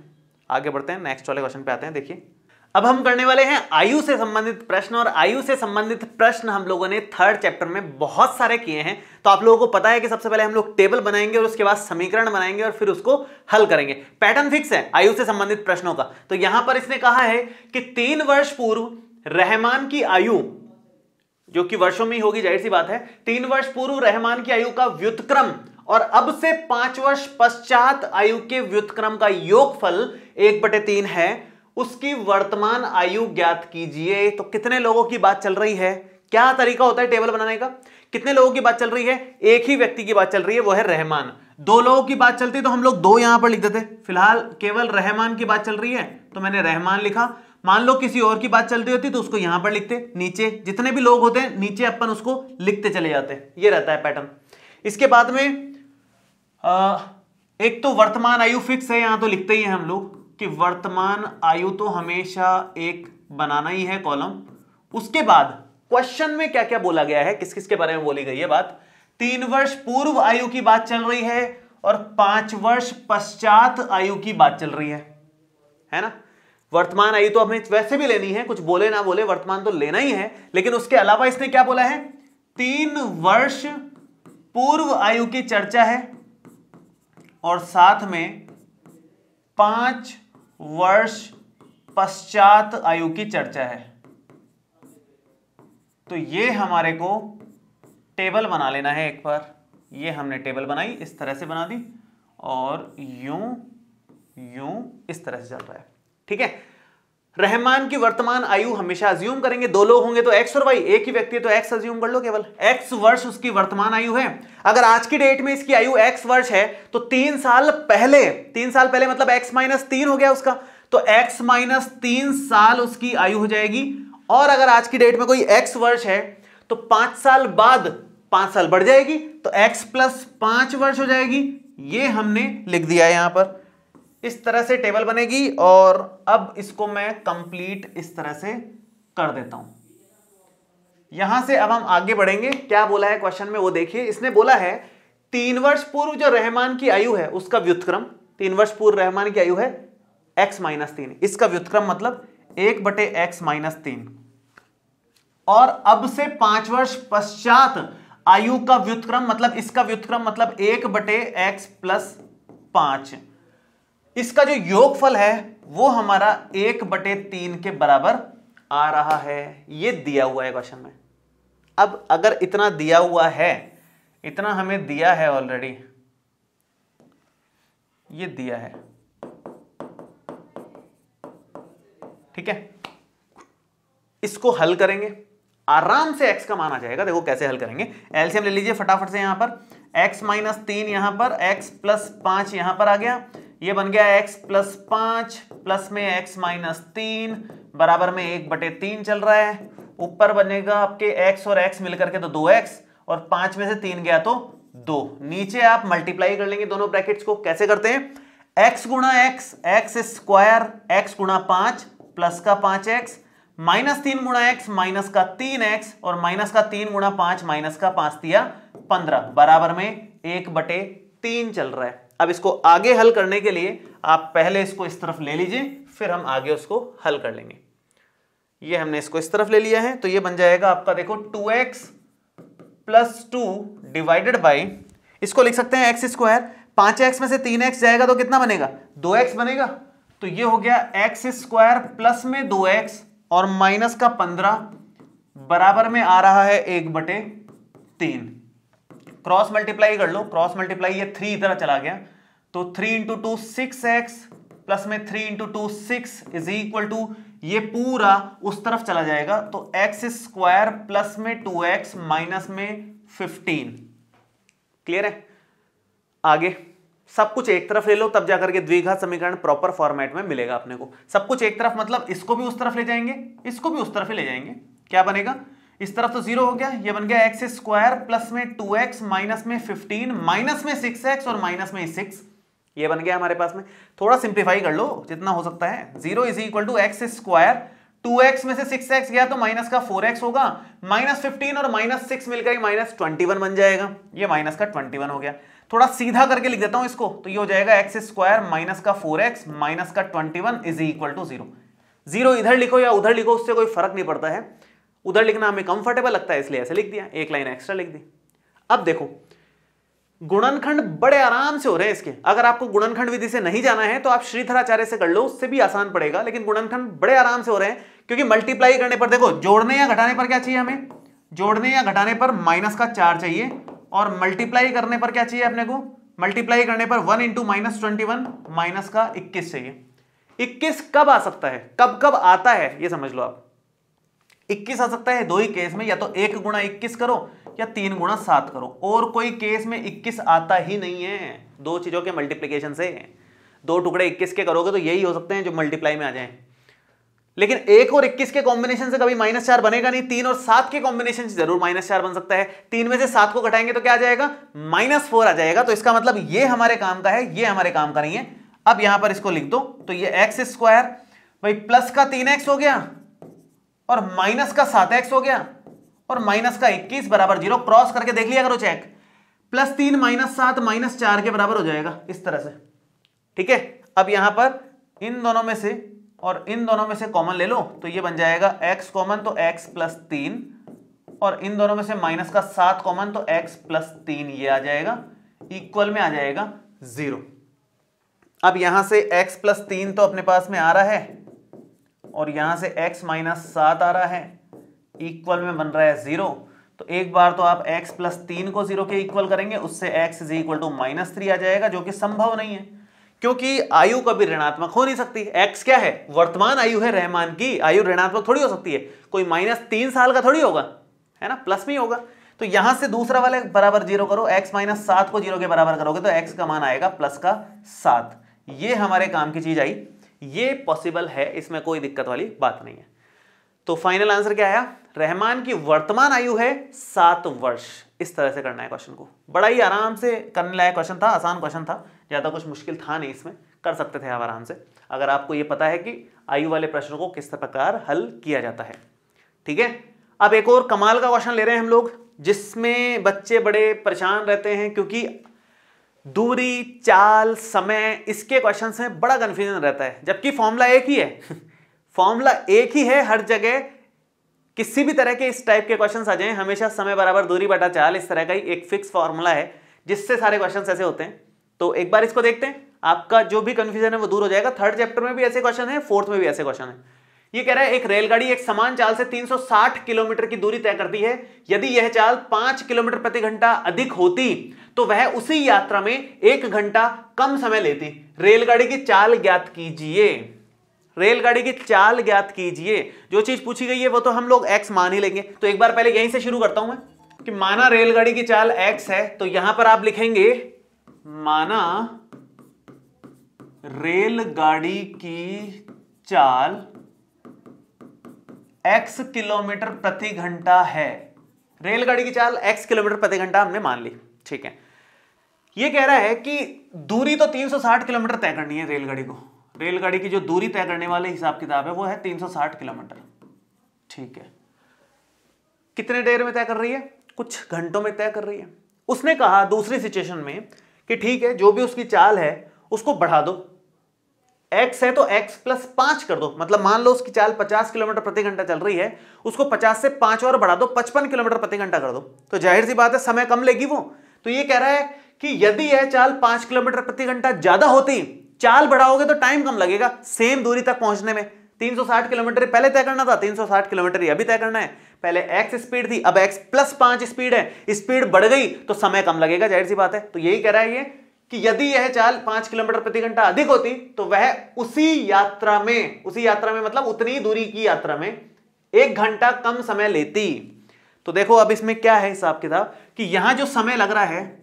आगे बढ़ते हैं, नेक्स्ट वाले क्वेश्चन पे आते हैं। देखिए अब हम करने वाले हैं आयु से संबंधित प्रश्न, और आयु से संबंधित प्रश्न हम लोगों ने थर्ड चैप्टर में बहुत सारे किए हैं। तो आप लोगों को पता है कि सबसे पहले हम लोग टेबल बनाएंगे और उसके बाद समीकरण बनाएंगे और फिर उसको हल करेंगे। पैटर्न फिक्स है आयु से संबंधित प्रश्नों का। तो यहां पर इसने कहा है कि 3 वर्ष पूर्व रहमान की आयु, जो कि वर्षों में ही होगी, जाहिर सी बात है, 3 वर्ष पूर्व रहमान की आयु का व्युत्क्रम और अब से 5 वर्ष पश्चात आयु के व्युत्क्रम का योगफल 1/3 है, उसकी वर्तमान आयु ज्ञात कीजिए। तो कितने लोगों की बात चल रही है, क्या तरीका होता है टेबल बनाने का, कितने लोगों की बात चल रही है, एक ही व्यक्ति की बात चल रही है, वो है रहमान। 2 लोगों की बात चलती तो हम लोग 2 यहां पर लिख देते, फिलहाल केवल रहमान की बात चल रही है तो मैंने रहमान लिखा। मान लो किसी और की बात चलती होती तो उसको यहां पर लिखते, नीचे जितने भी लोग होते हैं नीचे अपन उसको लिखते चले जाते। ये रहता है पैटर्न। इसके बाद में एक तो वर्तमान आयु फिक्स है, यहां तो लिखते ही हैं हम लोग कि वर्तमान आयु तो हमेशा एक बनाना ही है कॉलम। उसके बाद क्वेश्चन में क्या क्या बोला गया है, किस किस के बारे में बोली गई है बात। 3 वर्ष पूर्व आयु की बात चल रही है और 5 वर्ष पश्चात आयु की बात चल रही है ना। वर्तमान आयु तो हमें वैसे भी लेनी है, कुछ बोले ना बोले वर्तमान तो लेना ही है, लेकिन उसके अलावा इसने क्या बोला है, 3 वर्ष पूर्व आयु की चर्चा है और साथ में 5 वर्ष पश्चात आयु की चर्चा है। तो ये हमारे को टेबल बना लेना है एक बार। ये हमने टेबल बनाई, इस तरह से बना दी और यूं इस तरह से चल रहा है। ठीक है, रहमान की वर्तमान आयु हमेशा अज्यूम करेंगे, 2 लोग होंगे तो x और y, एक ही व्यक्ति है तो x अज्यूम कर लो, केवल x वर्ष उसकी वर्तमान आयु है। अगर आज की डेट में इसकी आयु x वर्ष है तो 3 साल पहले मतलब x माइनस 3 हो गया उसका, तो x माइनस 3 साल उसकी आयु हो जाएगी। और अगर आज की डेट में कोई x वर्ष है तो 5 साल बाद 5 साल बढ़ जाएगी तो x प्लस 5 वर्ष हो जाएगी। ये हमने लिख दिया है यहां पर, इस तरह से टेबल बनेगी। और अब इसको मैं कंप्लीट इस तरह से कर देता हूं। यहां से अब हम आगे बढ़ेंगे, क्या बोला है क्वेश्चन में वो देखिए। इसने बोला है 3 वर्ष पूर्व जो रहमान की आयु है उसका व्युत्क्रम, 3 वर्ष पूर्व रहमान की आयु है x माइनस 3, इसका व्युत्क्रम मतलब 1/x माइनस 3, और अब से 5 वर्ष पश्चात आयु का व्युत्क्रम मतलब इसका व्युत्क्रम मतलब 1/x प्लस 5। इसका जो योगफल है वो हमारा 1/3 के बराबर आ रहा है। ये दिया हुआ है क्वेश्चन में। अब अगर इतना दिया हुआ है, इतना हमें दिया है ऑलरेडी, ये दिया है, ठीक है, इसको हल करेंगे, आराम से x का मान आ जाएगा। देखो कैसे हल करेंगे, एलसीएम ले लीजिए फटाफट से। यहां पर x माइनस 3 यहां पर, x प्लस 5 यहां पर आ गया, ये बन गया x प्लस 5 प्लस में x माइनस 3 बराबर में 1/3 चल रहा है। ऊपर बनेगा आपके x और x मिलकर के तो 2x, और 5 में से 3 गया तो 2। नीचे आप मल्टीप्लाई कर लेंगे दोनों ब्रैकेट्स को। कैसे करते हैं, x गुणा x स्क्वायर, x गुणा 5 प्लस का 5x, माइनस 3 गुणा x माइनस का 3x, और माइनस का 3 गुणा 5 माइनस का 5 दिया 15 बराबर में 1/3 चल रहा है। अब इसको आगे हल करने के लिए आप पहले इसको इस तरफ ले लीजिए, फिर हम आगे उसको हल कर लेंगे। ये हमने इसको इस तरफ ले लिया है तो ये बन जाएगा आपका, देखो 2x प्लस 2 डिवाइडेड बाई, इसको लिख सकते हैं x स्क्वायर, 5x में से 3x जाएगा तो कितना बनेगा, 2x बनेगा। तो ये हो गया x स्क्वायर प्लस में 2x और माइनस का 15 बराबर में आ रहा है 1/3। क्रॉस मल्टीप्लाई कर लो, क्रॉस मल्टीप्लाई, ये 3 इधर चला गया तो 3 इंटू 2 6x प्लस में 3 इंटू 2 6 इज इक्वल टू, ये पूरा उस तरफ चला जाएगा तो x स्क्वायर प्लस में 2x माइनस में 15। क्लियर है। आगे सब कुछ एक तरफ ले लो तब जाकर के द्विघात समीकरण प्रॉपर फॉर्मेट में मिलेगा अपने को। सब कुछ एक तरफ मतलब इसको भी उस तरफ ले जाएंगे, इसको भी उस तरफ ही ले जाएंगे। क्या बनेगा, इस तरफ तो 0 हो गया, ये बन गया एक्स स्क्वायर प्लस में 2x माइनस में 15 माइनस में 6x और माइनस में 6, ये बन गया हमारे पास में। थोड़ा सिंप्लीफाई कर लो जितना हो सकता है। 0 is equal to x square, 2x में से 6x गया तो माइनस का 4x होगा, माइनस 15 और माइनस 6 मिलकर माइनस 21 बन जाएगा, ये माइनस का 21 हो गया। थोड़ा सीधा करके लिख देता हूं इसको, तो ये हो जाएगा एक्स स्क्वायर माइनस का 4x माइनस का 21 इज इक्वल टू 0। 0 इधर लिखो या उधर लिखो उससे कोई फर्क नहीं पड़ता है, उधर लिखना हमें कंफर्टेबल लगता है इसलिए ऐसे लिख दिया, एक लाइन एक्स्ट्रा लिख दी। अब देखो गुणनखंड बड़े आराम से हो रहे हैं इसके। अगर आपको गुणनखंड विधि से नहीं जाना है तो आप श्रीधराचार्य से कर लो, उससे भी आसान पड़ेगा, लेकिन गुणनखंड बड़े आराम से हो रहे हैं क्योंकि मल्टीप्लाई करने पर, देखो जोड़ने या घटाने पर क्या चाहिए हमें, जोड़ने या घटाने पर माइनस का 4 चाहिए, और मल्टीप्लाई करने पर क्या चाहिए अपने को, मल्टीप्लाई करने पर 1 इंटू माइनस 21 माइनस का 21 चाहिए। 21 कब आ सकता है, कब कब आता है ये समझ लो आप। 21 आ सकता है दो ही केस में, या तो 1 गुणा 21 करो या 3 गुणा 7 करो, और कोई केस में 21 आता ही नहीं है। दो चीजों के मल्टीप्लिकेशन से, दो टुकड़े 21 के करोगे तो यही हो सकते हैं जो मल्टीप्लाई में आ जाएं, लेकिन 1 और 21 के कॉम्बिनेशन से कभी -4 बनेगा नहीं। 3 और 7 के कॉम्बिनेशन से जरूर -4 बन सकता है। 3 में से 7 को घटाएंगे तो क्या आ जाएगा, -4 आ जाएगा। तो इसका मतलब ये हमारे काम का है, ये हमारे काम का नहीं है। अब यहां पर इसको लिख दो, तो ये एक्स स्क्वायर भाई प्लस का 3x हो गया और माइनस का 7x हो गया और माइनस का 21 बराबर 0। क्रॉस करके देख लिया करो चेक, +3 - 7 -4 के बराबर हो जाएगा इस तरह से, ठीक है। अब यहां पर इन दोनों में से और इन दोनों में से कॉमन ले लो, तो ये बन जाएगा x कॉमन तो x + 3, और इन दोनों में से माइनस का 7 कॉमन तो x + 3, ये आ जाएगा इक्वल में आ जाएगा 0। अब यहां से x + 3 तो अपने पास में आ रहा है और यहां से x - 7 आ रहा है, इक्वल में बन रहा है 0। तो एक बार तो आप x + 3 को 0 के इक्वल करेंगे, उससे x = -3 आ जाएगा, जो कि संभव नहीं है क्योंकि आयु कभी ऋणात्मक हो नहीं सकती। x क्या है, वर्तमान आयु है रहमान की, आयु ऋणात्मक थोड़ी हो सकती है, कोई -3 साल का थोड़ी होगा, है ना, प्लस में ही होगा। तो यहां से दूसरा वाले बराबर 0 करो, x - 7 को 0 के बराबर करोगे तो x का मान आएगा +7। ये हमारे काम की चीज आई, ये पॉसिबल है, इसमें कोई दिक्कत वाली बात नहीं है। तो फाइनल आंसर क्या आया, रहमान की वर्तमान आयु है 7 वर्ष। इस तरह से करना है क्वेश्चन को, बड़ा ही आराम से करने लायक क्वेश्चन था, आसान क्वेश्चन था, ज्यादा कुछ मुश्किल था नहीं, इसमें कर सकते थे आप आराम से, अगर आपको ये पता है कि आयु वाले प्रश्नों को किस प्रकार हल किया जाता है, ठीक है। अब एक और कमाल का क्वेश्चन ले रहे हैं हम लोग, जिसमें बच्चे बड़े परेशान रहते हैं क्योंकि दूरी, चाल, समय, इसके क्वेश्चन में बड़ा कंफ्यूजन रहता है, जबकि फॉर्मूला एक ही है फॉर्मूला एक ही है हर जगह। किसी भी तरह के इस टाइप के क्वेश्चंस आ जाएं, हमेशा समय बराबर दूरी बटा चाल, इस तरह का ही एक फिक्स फॉर्मूला है जिससे सारे क्वेश्चंस ऐसे होते हैं। तो एक बार इसको देखते हैं, आपका जो भी कंफ्यूजन है वो दूर हो जाएगा। 3rd चैप्टर में भी ऐसे क्वेश्चन है, 4th में भी ऐसे क्वेश्चन है। ये कह रहा है एक रेलगाड़ी एक समान चाल से 360 किलोमीटर की दूरी तय करती है, यदि यह चाल 5 किलोमीटर प्रति घंटा अधिक होती तो वह उसी यात्रा में 1 घंटा कम समय लेती। रेलगाड़ी की चाल ज्ञात कीजिए, रेलगाड़ी की चाल ज्ञात कीजिए। जो चीज पूछी गई है वो तो हम लोग x मान ही लेंगे। तो एक बार पहले यहीं से शुरू करता हूं मैं कि माना रेलगाड़ी की चाल x है, तो यहां पर आप लिखेंगे माना रेलगाड़ी की चाल x किलोमीटर प्रति घंटा है। रेलगाड़ी की चाल x किलोमीटर प्रति घंटा हमने मान ली, ठीक है। यह कह रहा है कि दूरी तो 360 किलोमीटर तय करनी है रेलगाड़ी को। रेलगाड़ी की जो दूरी तय करने वाले हिसाब किताब है वो है 360 किलोमीटर, ठीक है। कितने देर में तय कर रही है, कुछ घंटों में तय कर रही है। उसने कहा दूसरी सिचुएशन में कि ठीक है, जो भी उसकी चाल है उसको बढ़ा दो, x है तो x + 5 कर दो, मतलब मान लो उसकी चाल 50 किलोमीटर प्रति घंटा चल रही है, उसको 50 से 5 और बढ़ा दो, 55 किलोमीटर प्रति घंटा कर दो। तो जाहिर सी बात है समय कम लेगी वो। तो ये कह रहा है कि यदि यह चाल 5 किलोमीटर प्रति घंटा ज्यादा होती, चाल बढ़ाओगे तो टाइम कम लगेगा सेम दूरी तक पहुंचने में। 360 किलोमीटर पहले तय करना था, 360 किलोमीटर अभी तय करना है। पहले x स्पीड थी, अब x + 5 स्पीड है, स्पीड बढ़ गई तो समय कम लगेगा, जाहिर सी बात है। तो यही कह रहा है ये कि यदि यह चाल 5 किलोमीटर प्रति घंटा अधिक होती तो वह उसी यात्रा में मतलब उतनी दूरी की यात्रा में 1 घंटा कम समय लेती। तो देखो अब इसमें क्या है हिसाब किताब कि यहां जो समय लग रहा है,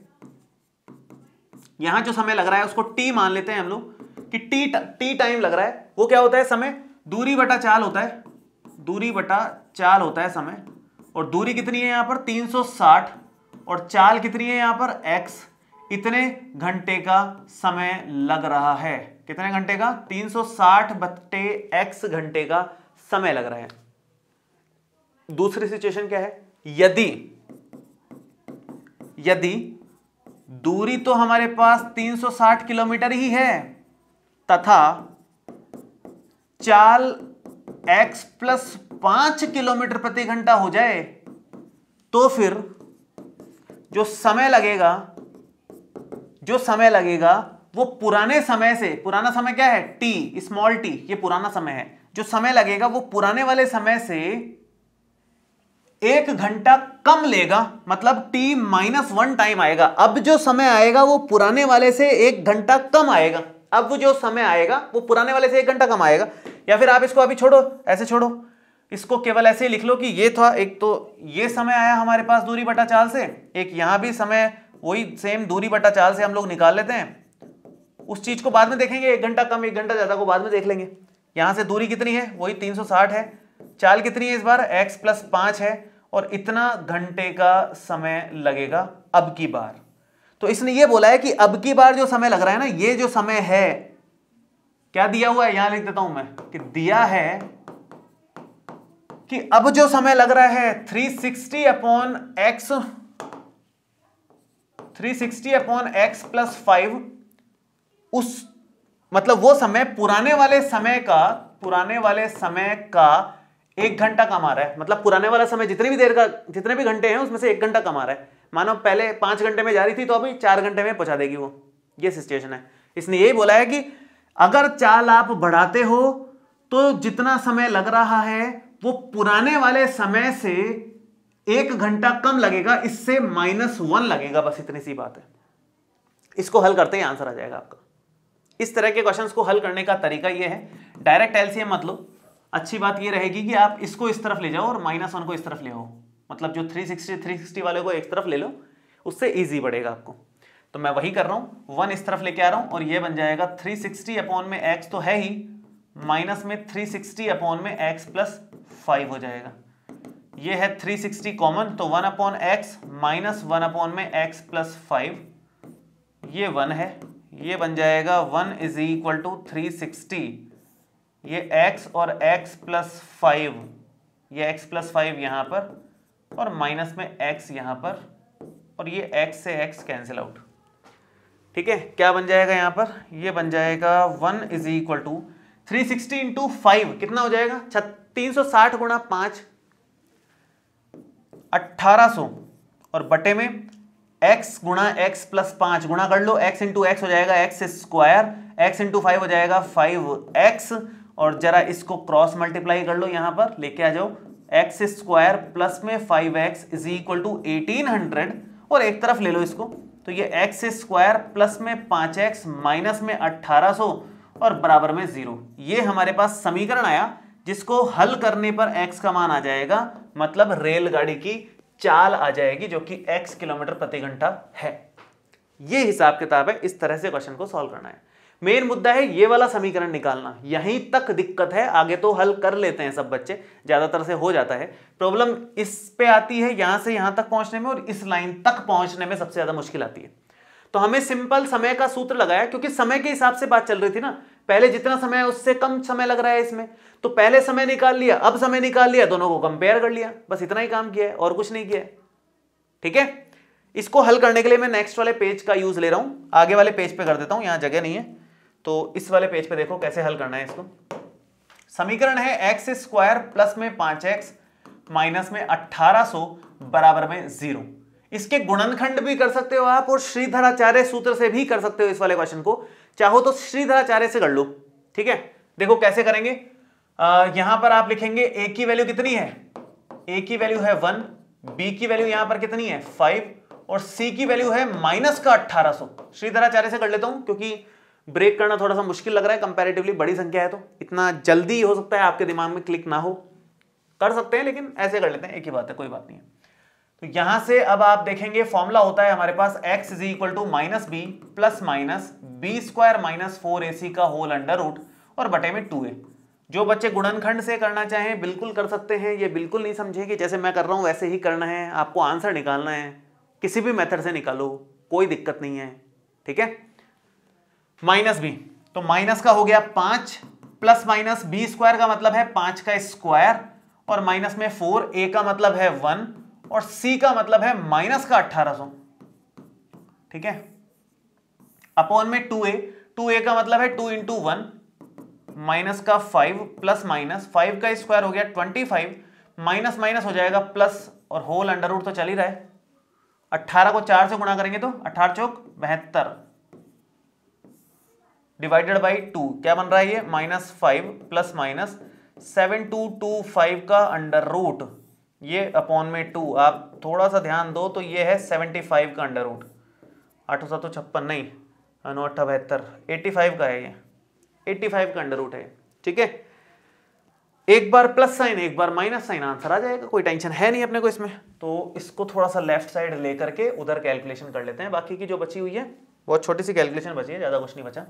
यहां जो समय लग रहा है उसको t मान लेते हैं हम लोग कि t टाइम लग रहा है। वो क्या होता है, समय दूरी बटा चाल होता है, दूरी बटा चाल होता है समय, और दूरी कितनी है यहां पर 360 और चाल कितनी है यहां पर x, इतने घंटे का समय लग रहा है। कितने घंटे का? 360 बट्टे x घंटे का समय लग रहा है। दूसरी सिचुएशन क्या है? यदि दूरी तो हमारे पास 360 किलोमीटर ही है तथा चाल x प्लस 5 किलोमीटर प्रति घंटा हो जाए, तो फिर जो समय लगेगा वो पुराने समय से, पुराना समय क्या है? t, स्मॉल t, ये पुराना समय है। जो समय लगेगा वो पुराने वाले समय से 1 घंटा कम लेगा, मतलब t-1 टाइम आएगा। अब जो समय आएगा वो पुराने वाले से 1 घंटा कम आएगा। अब जो समय आएगा वो पुराने वाले से 1 घंटा कम आएगा। या फिर आप इसको अभी छोड़ो, ऐसे छोड़ो, इसको केवल ऐसे ही लिख लो कि ये था, एक तो ये समय आया हमारे पास दूरी बटा चाल से, एक यहां भी समय वही सेम दूरी बटा चाल से हम लोग निकाल लेते हैं। उस चीज को बाद में देखेंगे, 1 घंटा कम 1 घंटा ज्यादा को बाद में देख लेंगे। यहां से दूरी कितनी है? वही 360 है। चाल कितनी है इस बार? x प्लस 5 है और इतना घंटे का समय लगेगा अब की बार। तो इसने ये बोला है कि अब की बार जो समय लग रहा है ना, ये जो समय है, क्या दिया हुआ है यहां लिख देता हूं मैं, कि दिया है कि अब जो समय लग रहा है 360 अपॉन x प्लस 5, उस मतलब वो समय पुराने वाले समय का 1 घंटा कम आ रहा है। मतलब पुराने वाला समय जितने भी घंटे हैं उसमें से 1 घंटा कम आ रहा है। मानो पहले 5 घंटे में जा रही थी तो अभी 4 घंटे में पहुंचा देगी वो। ये सिचुएशन है। इसने यही बोला है कि अगर चाल आप बढ़ाते हो तो जितना समय लग रहा है वो पुराने वाले समय से 1 घंटा कम लगेगा, इससे -1 लगेगा। बस इतनी सी बात है। इसको हल करते ही आंसर आ जाएगा आपका। इस तरह के क्वेश्चंस को हल करने का तरीका ये है, डायरेक्ट एलसीएम मत लो। अच्छी बात ये रहेगी कि आप इसको इस तरफ ले जाओ और -1 को इस तरफ ले आओ। मतलब जो 360 वाले को एक तरफ ले लो, उससे इजी पड़ेगा आपको। तो मैं वही कर रहा हूं, 1 इस तरफ लेके आ रहा हूं और ये बन जाएगा 360 अपॉन में x तो है ही, माइनस में 360 अपॉन में x प्लस 5 हो जाएगा। ये है 360 कॉमन, तो 1 अपॉन एक्स माइनस 1 अपॉन में x प्लस 5, ये 1 है। ये बन जाएगा 1 इज इक्वल टू 360, ये x और x प्लस 5, ये x प्लस 5 यहां पर और माइनस में x यहां पर, और ये x से x कैंसिल आउट। ठीक है, क्या बन जाएगा यहां पर? ये बन जाएगा 1 इज इक्वल टू 360 इंटू 5 कितना हो जाएगा? 360 गुणा 5 1800 और बटे में x गुणा x प्लस 5 गुणा कर लो, x इंटू एक्स हो जाएगा x स्क्वायर, x इंटू 5 हो जाएगा 5x, और जरा इसको क्रॉस मल्टीप्लाई कर लो, यहां पर लेके आ जाओ, x स्क्वायर प्लस में 5x इज इक्वल टू 1800, और एक तरफ ले लो इसको, तो ये x स्क्वायर प्लस में 5x माइनस में 1800 और बराबर में 0। ये हमारे पास समीकरण आया जिसको हल करने पर x का मान आ जाएगा, मतलब रेलगाड़ी की चाल आ जाएगी जो कि x किलोमीटर प्रति घंटा है। ये हिसाब किताब है, इस तरह से क्वेश्चन को सॉल्व करना है। मेन मुद्दा है ये वाला समीकरण निकालना, यहीं तक दिक्कत है, आगे तो हल कर लेते हैं सब बच्चे, ज्यादातर से हो जाता है। प्रॉब्लम इस पे आती है यहां से यहां तक पहुंचने में, और इस लाइन तक पहुंचने में सबसे ज्यादा मुश्किल आती है। तो हमें सिंपल समय का सूत्र लगाया, क्योंकि समय के हिसाब से बात चल रही थी ना, पहले जितना समय है उससे कम समय लग रहा है इसमें, तो पहले समय निकाल लिया, अब समय निकाल लिया, दोनों को कंपेयर कर लिया, बस इतना ही काम किया है और कुछ नहीं किया है। ठीक है, इसको हल करने के लिए मैं नेक्स्ट वाले पेज का यूज ले रहा हूं, आगे वाले पेज पे कर देता हूं, यहां जगह नहीं है, तो इस वाले पेज पे देखो कैसे हल करना है इसको। समीकरण है x स्क्वायर प्लस में 5x माइनस में 1800 बराबर में 0। इसके गुणनखंड भी कर सकते हो आप, और श्रीधराचार्य सूत्र से भी कर सकते हो इस वाले क्वेश्चन को, चाहो तो श्रीधराचार्य से कर लो। ठीक है, देखो कैसे करेंगे। यहां पर आप लिखेंगे a की वैल्यू कितनी है? a की वैल्यू है 1, b की वैल्यू यहां पर कितनी है 5, और c की वैल्यू है माइनस का 1800। श्रीधराचार्य से कर लेता हूं क्योंकि ब्रेक करना थोड़ा सा मुश्किल लग रहा है, कंपैरेटिवली बड़ी संख्या है तो इतना जल्दी हो सकता है आपके दिमाग में क्लिक ना हो, कर सकते हैं लेकिन ऐसे कर लेते हैं, एक ही बात है, कोई बात नहीं है। तो यहां से अब आप देखेंगे फॉर्मूला होता है हमारे पास x is equal to minus b plus minus b square minus 4ac का होल अंडर रूट और बटे में 2a। जो बच्चे गुणनखंड से करना चाहें बिल्कुल कर सकते हैं, ये बिल्कुल नहीं समझे कि जैसे मैं कर रहा हूं वैसे ही करना है, आपको आंसर निकालना है, किसी भी मेथड से निकालो, कोई दिक्कत नहीं है, ठीक है। माइनस बी, तो माइनस का हो गया 5 प्लस माइनस बी स्क्वायर का मतलब है 5 का स्क्वायर और माइनस में 4, ए का मतलब है 1 और सी का मतलब है माइनस का 1800, ठीक है। अपॉन में 2a का मतलब है 2 इंटू 1 माइनस का 5 प्लस माइनस 5 का स्क्वायर हो गया 25 माइनस माइनस हो जाएगा प्लस और होल अंडर रूट तो चल ही रहा है। 18 को 4 से गुणा करेंगे तो 18 चौक 72 डिवाइडेड बाई 2 क्या बन रहा है ये -5 प्लस माइनस 7225 का अंडर रूट, ये अपॉन में 2, आप थोड़ा सा ध्यान दो तो ये है 75 का अंडर रूट, 856 नहीं 978 85 का है ये, 85 का अंडर रूट है, ठीक है। एक बार प्लस साइन एक बार माइनस साइन, आंसर आ जाएगा, कोई टेंशन है नहीं अपने को इसमें। तो इसको थोड़ा सा लेफ्ट साइड लेकर के उधर कैलकुलेशन कर लेते हैं, बाकी की जो बची हुई है बहुत छोटी सी कैलकुलेशन बची है, ज्यादा कुछ नहीं बचा।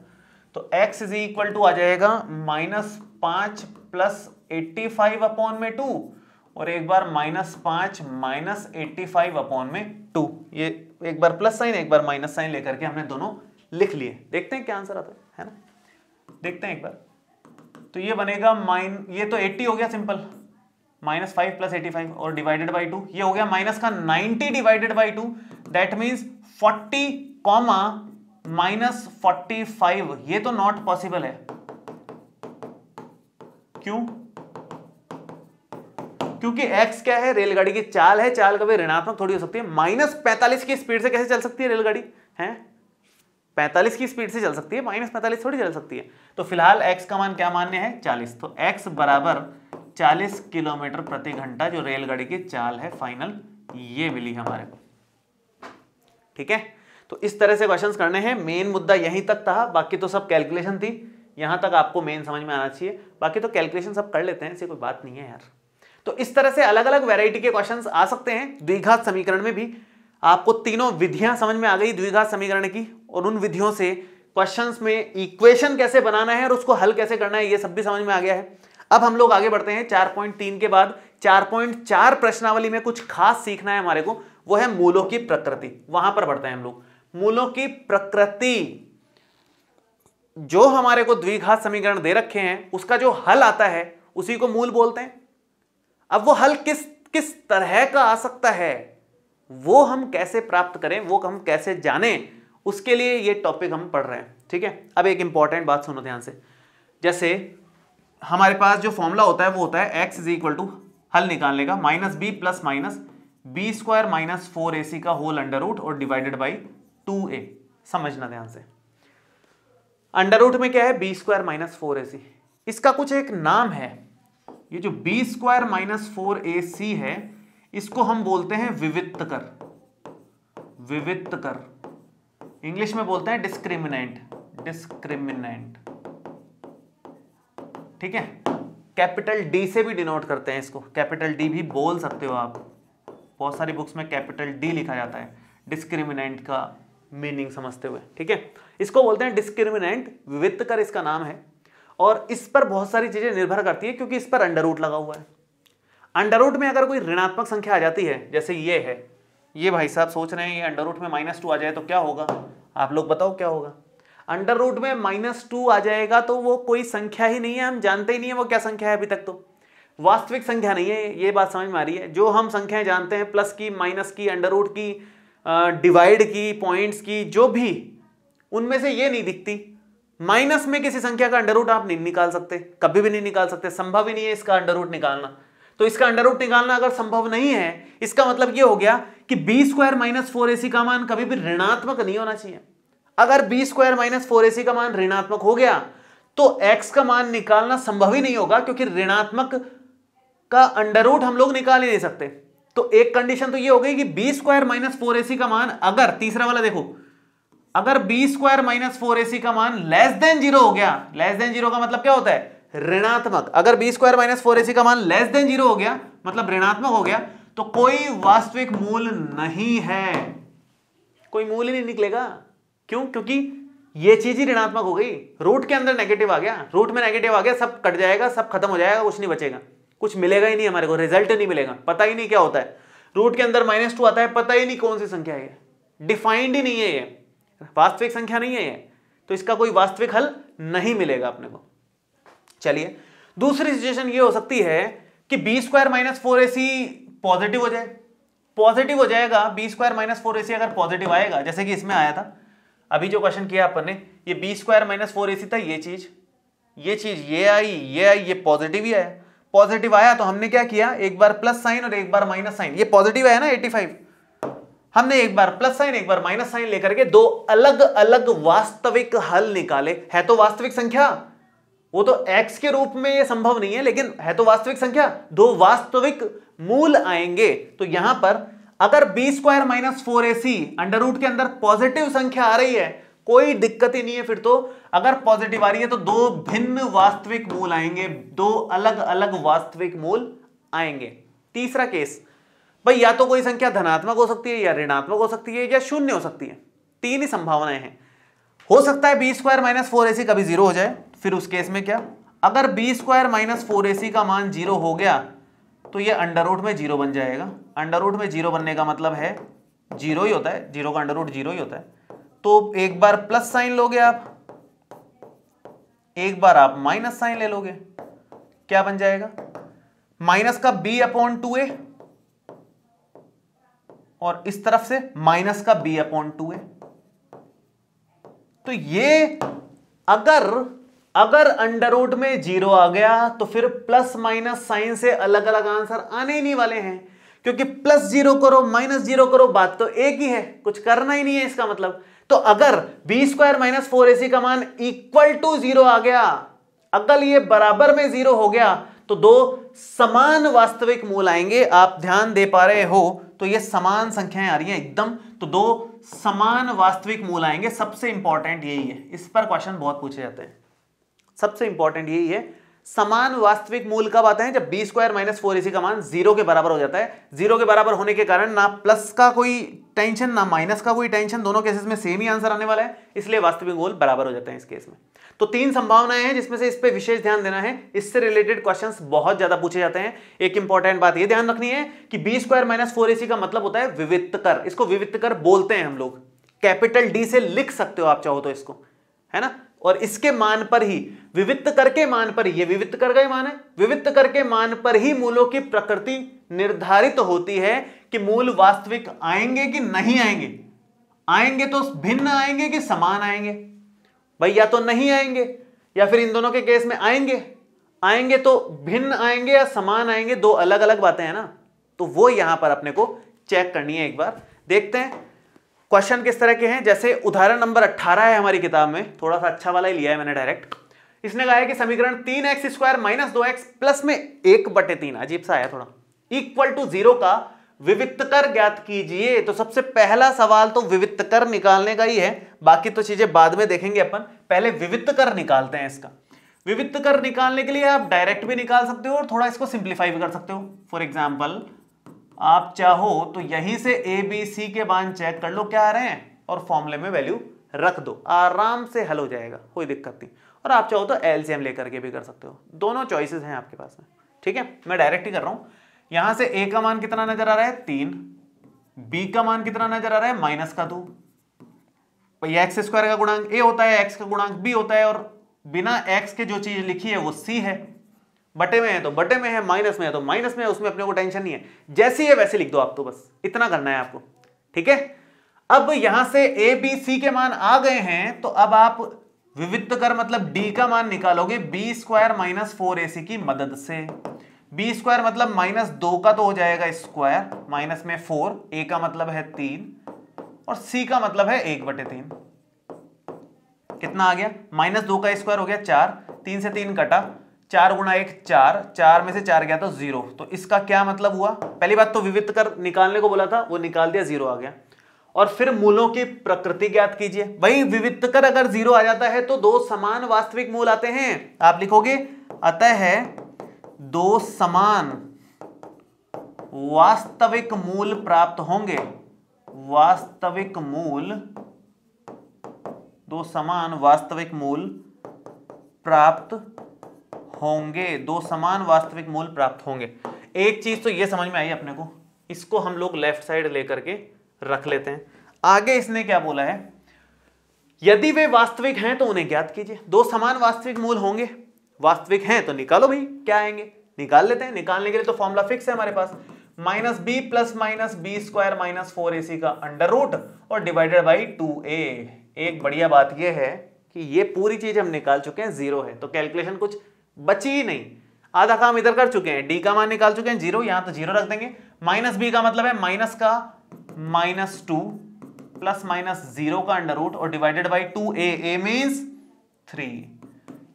तो x इज इक्वल टू आ जाएगा -5 प्लस 85 अपॉन में 2 और एक बार -5 माइनस 85 अपॉन में 2, ये एक बार प्लस साइन एक बार माइनस साइन लेकर के हमने दोनों लिख लिए। देखते हैं क्या आंसर आता है ना, देखते हैं एक बार। तो ये बनेगा ये तो 80 हो गया सिंपल, -5 प्लस 85 और डिवाइडेड बाई 2, ये हो गया माइनस का 90 divided by 2, that means 40 comma -45, ये तो नॉट पॉसिबल है। क्यों? क्योंकि x क्या है, रेलगाड़ी की चाल है, चाल कभी ऋणात्मक थोड़ी हो सकती है। -45 की स्पीड से कैसे चल सकती है रेलगाड़ी, है 45 की स्पीड से चल सकती है, -45 थोड़ी चल सकती है। तो फिलहाल x का मान क्या मान्य है 40, तो x बराबर 40 किलोमीटर प्रति घंटा जो रेलगाड़ी की चाल है फाइनल, ये मिली हमारे को, ठीक है। तो इस तरह से क्वेश्चंस करने हैं, मेन मुद्दा यहीं तक था, बाकी तो सब कैलकुलेशन थी, यहां तक आपको मेन समझ में आना चाहिए, बाकी तो कैलकुलेशन सब कर लेते हैं, ऐसी कोई बात नहीं है यार। तो इस तरह से अलग अलग वैरायटी के क्वेश्चंस आ सकते हैं। द्विघात समीकरण में भी आपको तीनों विधियां समझ में आ गई द्विघात समीकरण की, और उन विधियों से क्वेश्चंस में इक्वेशन कैसे बनाना है और उसको हल कैसे करना है ये सब भी समझ में आ गया है। अब हम लोग आगे बढ़ते हैं 4.3 के बाद 4.4 प्रश्नावली में कुछ खास सीखना है हमारे को, वो है मूलों की प्रकृति। वहां पर बढ़ते हैं हम लोग। मूलों की प्रकृति, जो हमारे को द्विघात समीकरण दे रखे हैं उसका जो हल आता है उसी को मूल बोलते हैं। अब वो हल किस तरह का आ सकता है, वो हम कैसे प्राप्त करें, वो हम कैसे जानें, उसके लिए ये टॉपिक हम पढ़ रहे हैं, ठीक है। अब एक इंपॉर्टेंट बात सुनो ध्यान से, जैसे हमारे पास जो फॉर्मूला होता है वो होता है x इज इक्वल टू हल निकालने का -b plus minus b square minus 4ac का होल अंडर रूट और डिवाइडेड बाई 2a। समझना ध्यान से, अंडर रूट में क्या है b स्क्वायर माइनस 4ac, इसका कुछ एक नाम है, ये जो b स्क्वायर माइनस 4ac है इसको हम बोलते हैं विविक्त कर, विविक्त कर, इंग्लिश में बोलते हैं डिस्क्रिमिनेंट, डिस्क्रिमिनेंट, ठीक है। कैपिटल डी से भी डिनोट करते हैं इसको, कैपिटल डी भी बोल सकते हो आप, बहुत सारी बुक्स में कैपिटल डी लिखा जाता है डिस्क्रिमिनेंट का मीनिंग समझते हुए, ठीक है। इसको बोलते हैं डिस्क्रिमिनेंट, विविक्त कर इसका नाम है, और इस पर बहुत सारी चीजें निर्भर करती है क्योंकि इस पर अंडर रूट लगा हुआ है। अंडर रूट में अगर कोई ऋणात्मक संख्या आ जाती है, जैसे ये है, ये भाई साहब सोच रहे हैं ये अंडर रूट में -2 आ जाए तो क्या होगा, आप लोग बताओ क्या होगा। अंडर रूट में -2 आ जाएगा तो वो कोई संख्या ही नहीं है, हम जानते ही नहीं है वो क्या संख्या है, अभी तक तो वास्तविक संख्या नहीं है, ये बात समझ में आ रही है। जो हम संख्याएं जानते हैं प्लस की, माइनस की, अंडर रूट की, डिवाइड की, पॉइंट्स की, जो भी, उनमें से ये नहीं दिखती। माइनस में किसी संख्या का अंडर रूट आप नहीं निकाल सकते, कभी भी नहीं निकाल सकते, संभव ही नहीं है इसका अंडर रूट निकालना। तो इसका अंडर रूट निकालना अगर संभव नहीं है, इसका मतलब ये हो गया कि b स्क्वायर माइनस 4ac का मान कभी भी ऋणात्मक नहीं होना चाहिए। अगर b स्क्वायर माइनस 4ac का मान ऋणात्मक हो गया तो x का मान निकालना संभव ही नहीं होगा, क्योंकि ऋणात्मक का अंडर रूट हम लोग निकाल ही नहीं सकते। तो एक कंडीशन तो ये हो गई कि b स्क्वायर माइनस 4ac का मान, अगर तीसरा वाला देखो, अगर b स्क्वायर माइनस 4ac का मान लेस देन 0 हो गया, लेस देन 0 का मतलब क्या होता है, ऋणात्मक। अगर b स्क्वायर माइनस 4ac का मान लेस देन 0 हो गया मतलब ऋणात्मक हो गया, तो कोई वास्तविक मूल नहीं है, कोई मूल ही नहीं निकलेगा। क्यों? क्योंकि ये चीज ही ऋणात्मक हो गई, रूट के अंदर नेगेटिव आ गया, रूट में नेगेटिव आ गया, सब कट जाएगा, सब खत्म हो जाएगा, कुछ नहीं बचेगा, कुछ मिलेगा ही नहीं हमारे को, रिजल्ट नहीं मिलेगा, पता ही नहीं क्या होता है। रूट के अंदर -2 आता है, पता ही नहीं कौन सी संख्या है, डिफाइंड ही नहीं है, ये वास्तविक संख्या नहीं है ये, तो इसका कोई वास्तविक हल नहीं मिलेगा अपने को। चलिए दूसरी सिचुएशन ये हो सकती है कि b² - 4ac पॉजिटिव हो जाए, पॉजिटिव हो जाएगा, b² - 4ac अगर पॉजिटिव आएगा, जैसे कि इसमें आया था, अभी जो क्वेश्चन किया अपन ने, ये b² - 4ac था, ये चीज ये आई, ये पॉजिटिव ही आया, पॉजिटिव आया तो हमने क्या किया, एक बार प्लस साइन और एक बार माइनस साइन, ये पॉजिटिव है ना 85, हमने एक बार प्लस साइन एक बार माइनस साइन लेकर के दो अलग अलग वास्तविक हल निकाले। है तो वास्तविक संख्या, वो तो x के रूप में ये संभव नहीं है, लेकिन है तो वास्तविक संख्या, दो वास्तविक मूल आएंगे। तो यहां पर अगर b² - 4ac अंडर रूट के अंदर पॉजिटिव संख्या आ रही है, कोई दिक्कत ही नहीं है, फिर तो अगर पॉजिटिव आ रही है तो दो भिन्न वास्तविक मूल आएंगे, दो अलग अलग वास्तविक मूल आएंगे। तीसरा केस भाई, या तो कोई संख्या धनात्मक हो सकती है, या ऋणात्मक हो सकती है, या शून्य हो सकती है, तीन ही संभावनाएं हैं। हो सकता है b² - 4ac कभी 0 हो जाए, फिर उस केस में क्या, अगर b² - 4ac का मान 0 हो गया तो ये अंडर रूट में 0 बन जाएगा। अंडर रूट में 0 बनने का मतलब है 0 ही होता है, 0 का अंडर रूट 0 ही होता है। तो एक बार प्लस साइन लोगे आप, एक बार आप माइनस साइन ले लोगे, क्या बन जाएगा, माइनस का b/2a और इस तरफ से माइनस का b/2a। तो ये अगर अंडर रूट में 0 आ गया तो फिर प्लस माइनस साइन से अलग अलग आंसर आने ही नहीं वाले हैं, क्योंकि +0 करो -0 करो बात तो एक ही है, कुछ करना ही नहीं है इसका मतलब। तो अगर b² - 4ac का मान = 0 आ गया, अगर ये बराबर में 0 हो गया तो दो समान वास्तविक मूल आएंगे। आप ध्यान दे पा रहे हो तो ये समान संख्याएं आ रही हैं एकदम, तो दो समान वास्तविक मूल आएंगे। सबसे इंपॉर्टेंट यही है, इस पर क्वेश्चन बहुत पूछे जाते हैं। सबसे इंपॉर्टेंट यही है, समान वास्तविक मूल कब आते हैं, जब b² - 4ac का मान 0 के बराबर हो जाता है। 0 के बराबर होने के कारण ना प्लस का कोई टेंशन ना माइनस का कोई टेंशन, दोनों केसेस में सेम ही आंसर आने वाला है, इसलिए वास्तविक मूल बराबर हो जाते हैं इस केस में। तो तीन संभावनाएं हैं जिसमें से इस पे विशेष ध्यान देना है, इससे रिलेटेड क्वेश्चंस बहुत ज्यादा पूछे जाते हैं। एक इंपॉर्टेंट बात यह ध्यान रखनी है कि b² - 4ac का मतलब होता है विविक्तकर, इसको विविक्तकर बोलते हैं हम लोग, कैपिटल D से लिख सकते हो आप चाहो तो इसको, है ना। और इसके मान पर ही, विविक्तकर के मान पर ही, ये विविक्तकर का ही मान है, विविक्तकर के मान पर ही मूलों की प्रकृति निर्धारित होती है कि मूल वास्तविक आएंगे कि नहीं आएंगे। आएंगे तो भिन्न आएंगे कि समान आएंगे, भाई या तो नहीं आएंगे या फिर इन दोनों के केस में आएंगे तो भिन्न आएंगे या समान आएंगे, दो अलग अलग बातें हैं ना। तो वो यहां पर अपने को चेक करनी है। एक बार देखते हैं क्वेश्चन किस तरह के हैं। जैसे उदाहरण नंबर 18 है हमारी किताब में, थोड़ा सा अच्छा वाला ही लिया है मैंने डायरेक्ट। इसने कहा है कि समीकरण 3x² - 2x प्लस में 1/3, अजीब सा आया थोड़ा, =0 का विविक्तकर ज्ञात कीजिए। तो सबसे पहला सवाल तो विविक्तकर निकालने का ही है, बाकी तो चीजें बाद में देखेंगे अपन, पहले विविक्तकर निकालते हैं इसका। विविक्तकर निकालने के लिए आप डायरेक्ट भी निकाल सकते हो और थोड़ा इसको सिंप्लीफाई भी कर सकते हो। फॉर एग्जाम्पल आप चाहो तो यहीं से ABC के मान चेक कर लो क्या आ रहे हैं और फॉर्मूले में वैल्यू रख दो, आराम से हल हो जाएगा, कोई दिक्कत नहीं। और आप चाहो तो LCM लेकर के भी कर सकते हो, दोनों चॉइसेस हैं आपके पास में, ठीक है। मैं डायरेक्ट ही कर रहा हूं। यहां से A का मान कितना नजर आ रहा है 3, B का मान कितना नजर आ रहा है -2। x² का गुणांक A होता है, x का गुणांक B होता है, और बिना x के जो चीज लिखी है वो C है। बटे में है तो बटे में है, माइनस में है तो माइनस में है, उसमें अपने को टेंशन नहीं है, जैसी है वैसे लिख दो आप, तो बस इतना करना है आपको, ठीक है। अब यहां से ABC के मान आ गए हैं तो अब आप विविक्तकर मतलब D का मान निकालोगे b² - 4ac की मदद से। b² मतलब -2 का तो हो जाएगा स्क्वायर, माइनस में 4, A का मतलब है 3 और C का मतलब है 1/3। कितना आ गया, -2 का स्क्वायर हो गया 4, 3 से 3 कटा, 4 × 1 4, 4 में से 4 गया तो 0। तो इसका क्या मतलब हुआ, पहली बात तो विविक्तकर निकालने को बोला था, वो निकाल दिया, 0 आ गया। और फिर मूलों की प्रकृति ज्ञात कीजिए। भाई विविक्तकर अगर 0 आ जाता है तो दो समान वास्तविक मूल आते हैं। आप लिखोगे अतः दो समान वास्तविक मूल प्राप्त होंगे, वास्तविक मूल दो समान वास्तविक मूल प्राप्त होंगे, दो समान वास्तविक मूल प्राप्त होंगे। एक चीज तो ये समझ में आई अपने को, इसको हम लोग लेफ्ट साइड लेकर के रख लेते हैं। आगे इसने क्या बोला है, यदि वे वास्तविक हैं तो उन्हें ज्ञात कीजिए। दो समान वास्तविक मूल होंगे, वास्तविक हैं तो निकालो भाई, क्या आएंगे निकाल लेते हैं। निकालने के लिए तो फॉर्मूला फिक्स है हमारे पास, minus b plus minus b square minus 4ac का अंडर रूट और डिवाइडेड बाई 2a। एक बढ़िया बात यह है कि ये पूरी चीज हम निकाल चुके हैं, जीरो है तो कैलकुलेशन कुछ बची ही नहीं, आधा काम इधर कर चुके हैं। डी का मान निकाल चुके हैं जीरो, यहां तो जीरो रख देंगे। माइनस बी का मतलब है माइनस का -2 प्लस माइनस 0 का अंडर रूट और divided by 2a, a means 3।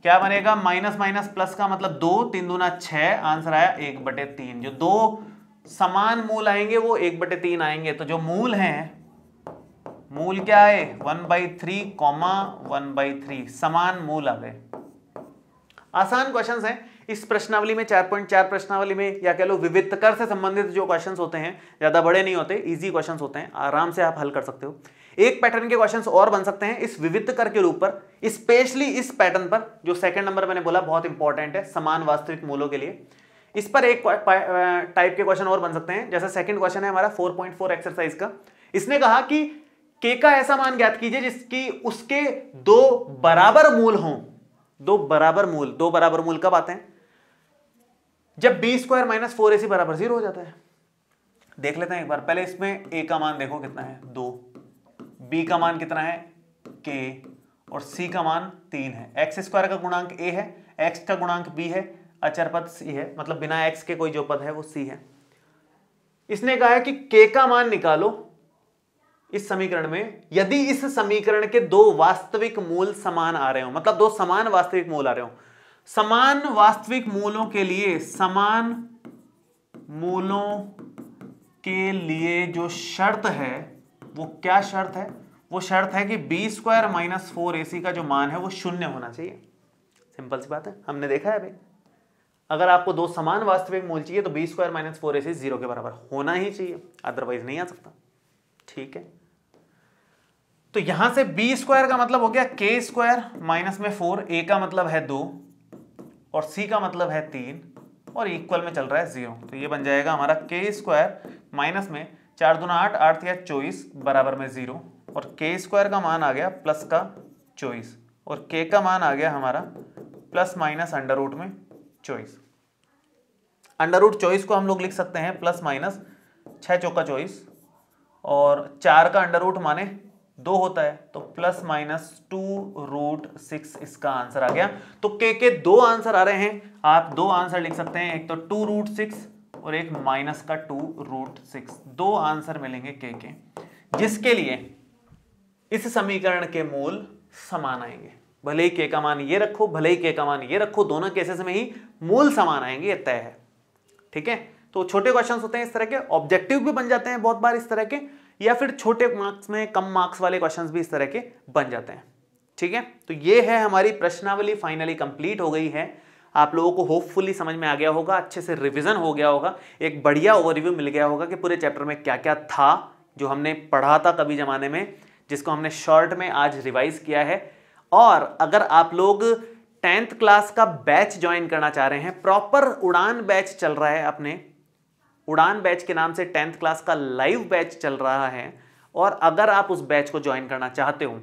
क्या बनेगा, माइनस माइनस प्लस का मतलब 2, 3 दूना 6, आंसर आया 1/3। जो दो समान मूल आएंगे वो 1/3 आएंगे, तो जो मूल हैं, मूल क्या है 1/3, 1/3 समान मूल आ गए। आसान क्वेश्चंस हैं। इस प्रश्नावली में 4.4 प्रश्नावली में या कह लो विविधकर से संबंधित जो क्वेश्चंस होते हैं ज्यादा बड़े नहीं होते, इजी क्वेश्चंस होते हैं, आराम से आप हल कर सकते हो। एक पैटर्न के क्वेश्चंस और बन सकते हैं इस विविधकर के रूप पर, स्पेशली इस पैटर्न पर जो सेकंड नंबर मैंने बोला बहुत इंपॉर्टेंट है समान वास्तविक मूलों के लिए। इस पर एक टाइप के क्वेश्चन और बन सकते हैं, जैसे सेकंड क्वेश्चन है हमारा 4.4 एक्सरसाइज का। इसने कहा कि के का ऐसा मान ज्ञात कीजिए जिसकी उसके दो बराबर मूल हों। दो बराबर मूल कब आते हैं, जब बी स्क्वायर माइनस 4ac बराबर 0 हो जाता है। देख लेते हैं एक बार, पहले इसमें a का मान देखो कितना है 2, b का मान कितना है k और c का मान 3 है। एक्स स्क्वायर का गुणांक a है, x का गुणांक b है, अचर पद c है, मतलब बिना x के कोई जो पद है वो c है। इसने कहा है कि k का मान निकालो इस समीकरण में यदि इस समीकरण के दो वास्तविक मूल समान आ रहे हो, मतलब दो समान वास्तविक मूल आ रहे हो। समान वास्तविक मूलों के लिए, समान मूलों के लिए जो शर्त है वो क्या शर्त है, वो शर्त है कि बी स्क्वायर माइनस 4ac का जो मान है वो 0 होना चाहिए। सिंपल सी बात है, हमने देखा है भाई, अगर आपको दो समान वास्तविक मूल चाहिए तो बी स्क्वायर माइनस 4ac 0 के बराबर होना ही चाहिए, अदरवाइज नहीं आ सकता। ठीक है, तो यहां से बी स्क्वायर का मतलब हो गया के स्क्वायर माइनस में 4, a का मतलब है 2 और c का मतलब है 3 और इक्वल में चल रहा है 0। तो ये बन जाएगा हमारा के स्क्वायर माइनस में 4 दूना 8, 8 या 24 बराबर में 0 और के स्क्वायर का मान आ गया प्लस का 24 और k का मान आ गया हमारा प्लस माइनस अंडर रूट में 24। अंडर रूट 24 को हम लोग लिख सकते हैं प्लस माइनस 6 चौका 24 और 4 का अंडर रूट माने 2 होता है तो प्लस माइनस 2√6 इसका आंसर आ गया। तो के दो आंसर आ रहे हैं, आप दो आंसर लिख सकते हैं, एक तो 2√6 और एक माइनस का 2√6। दो आंसर मिलेंगे के जिसके लिए इस समीकरण के मूल समान आएंगे। भले ही के का मान ये रखो, भले ही के का मान ये रखो, दोनों केसेस में ही मूल समान आएंगे, ये तय है। ठीक है, तो छोटे क्वेश्चन होते हैं इस तरह के, ऑब्जेक्टिव भी बन जाते हैं बहुत बार इस तरह के, या फिर छोटे मार्क्स में कम मार्क्स वाले क्वेश्चंस भी इस तरह के बन जाते हैं। ठीक है, तो ये है हमारी प्रश्नावली फाइनली कंप्लीट हो गई है। आप लोगों को होपफुली समझ में आ गया होगा, अच्छे से रिवीजन हो गया होगा, एक बढ़िया ओवरव्यू मिल गया होगा कि पूरे चैप्टर में क्या क्या था जो हमने पढ़ा था कभी जमाने में, जिसको हमने शॉर्ट में आज रिवाइज किया है। और अगर आप लोग 10th क्लास का बैच ज्वाइन करना चाह रहे हैं, प्रॉपर उड़ान बैच चल रहा है, अपने उड़ान बैच के नाम से 10th क्लास का लाइव बैच चल रहा है, और अगर आप उस बैच को ज्वाइन करना चाहते हो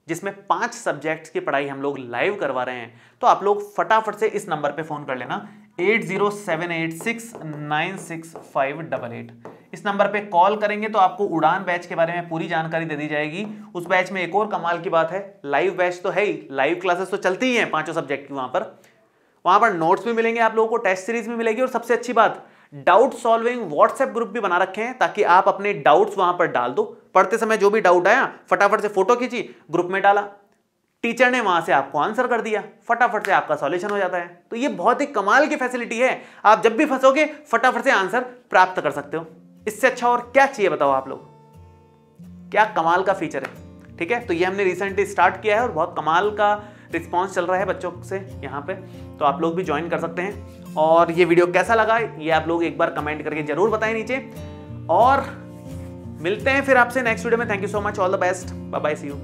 जिसमें 5 सब्जेक्ट्स की पढ़ाई हम लोग लाइव करवा रहे हैं, तो आप लोग फटाफट से इस नंबर पे फोन कर लेना 8078696588। इस नंबर पे कॉल करेंगे तो आपको उड़ान बैच के बारे में पूरी जानकारी दे दी जाएगी। उस बैच में एक और कमाल की बात है, लाइव बैच तो है ही, लाइव क्लासेस तो चलती ही हैं 5 सब्जेक्ट की। वहां पर नोट्स भी मिलेंगे आप लोगों को, टेस्ट सीरीज भी मिलेगी, और सबसे अच्छी बात डाउट सॉल्विंग व्हाट्सएप ग्रुप भी बना रखे हैं ताकि आप अपने डाउट्स वहां पर डाल दो। पढ़ते समय जो भी डाउट आया फटाफट से फोटो खींची, ग्रुप में डाला, टीचर ने वहां से आपको आंसर कर दिया, फटाफट से आपका सॉल्यूशन हो जाता है। तो ये बहुत ही कमाल की फैसिलिटी है, आप जब भी फंसोगे फटाफट से आंसर प्राप्त कर सकते हो। इससे अच्छा और क्या चाहिए बताओ आप लोग, क्या कमाल का फीचर है। ठीक है, तो ये हमने रिसेंटली स्टार्ट किया है और बहुत कमाल का रिस्पॉन्स चल रहा है बच्चों से यहाँ पे, तो आप लोग भी ज्वाइन कर सकते हैं। और ये वीडियो कैसा लगा ये आप लोग एक बार कमेंट करके जरूर बताएं नीचे, और मिलते हैं फिर आपसे नेक्स्ट वीडियो में। Thank you so much, all the best, bye bye, see you.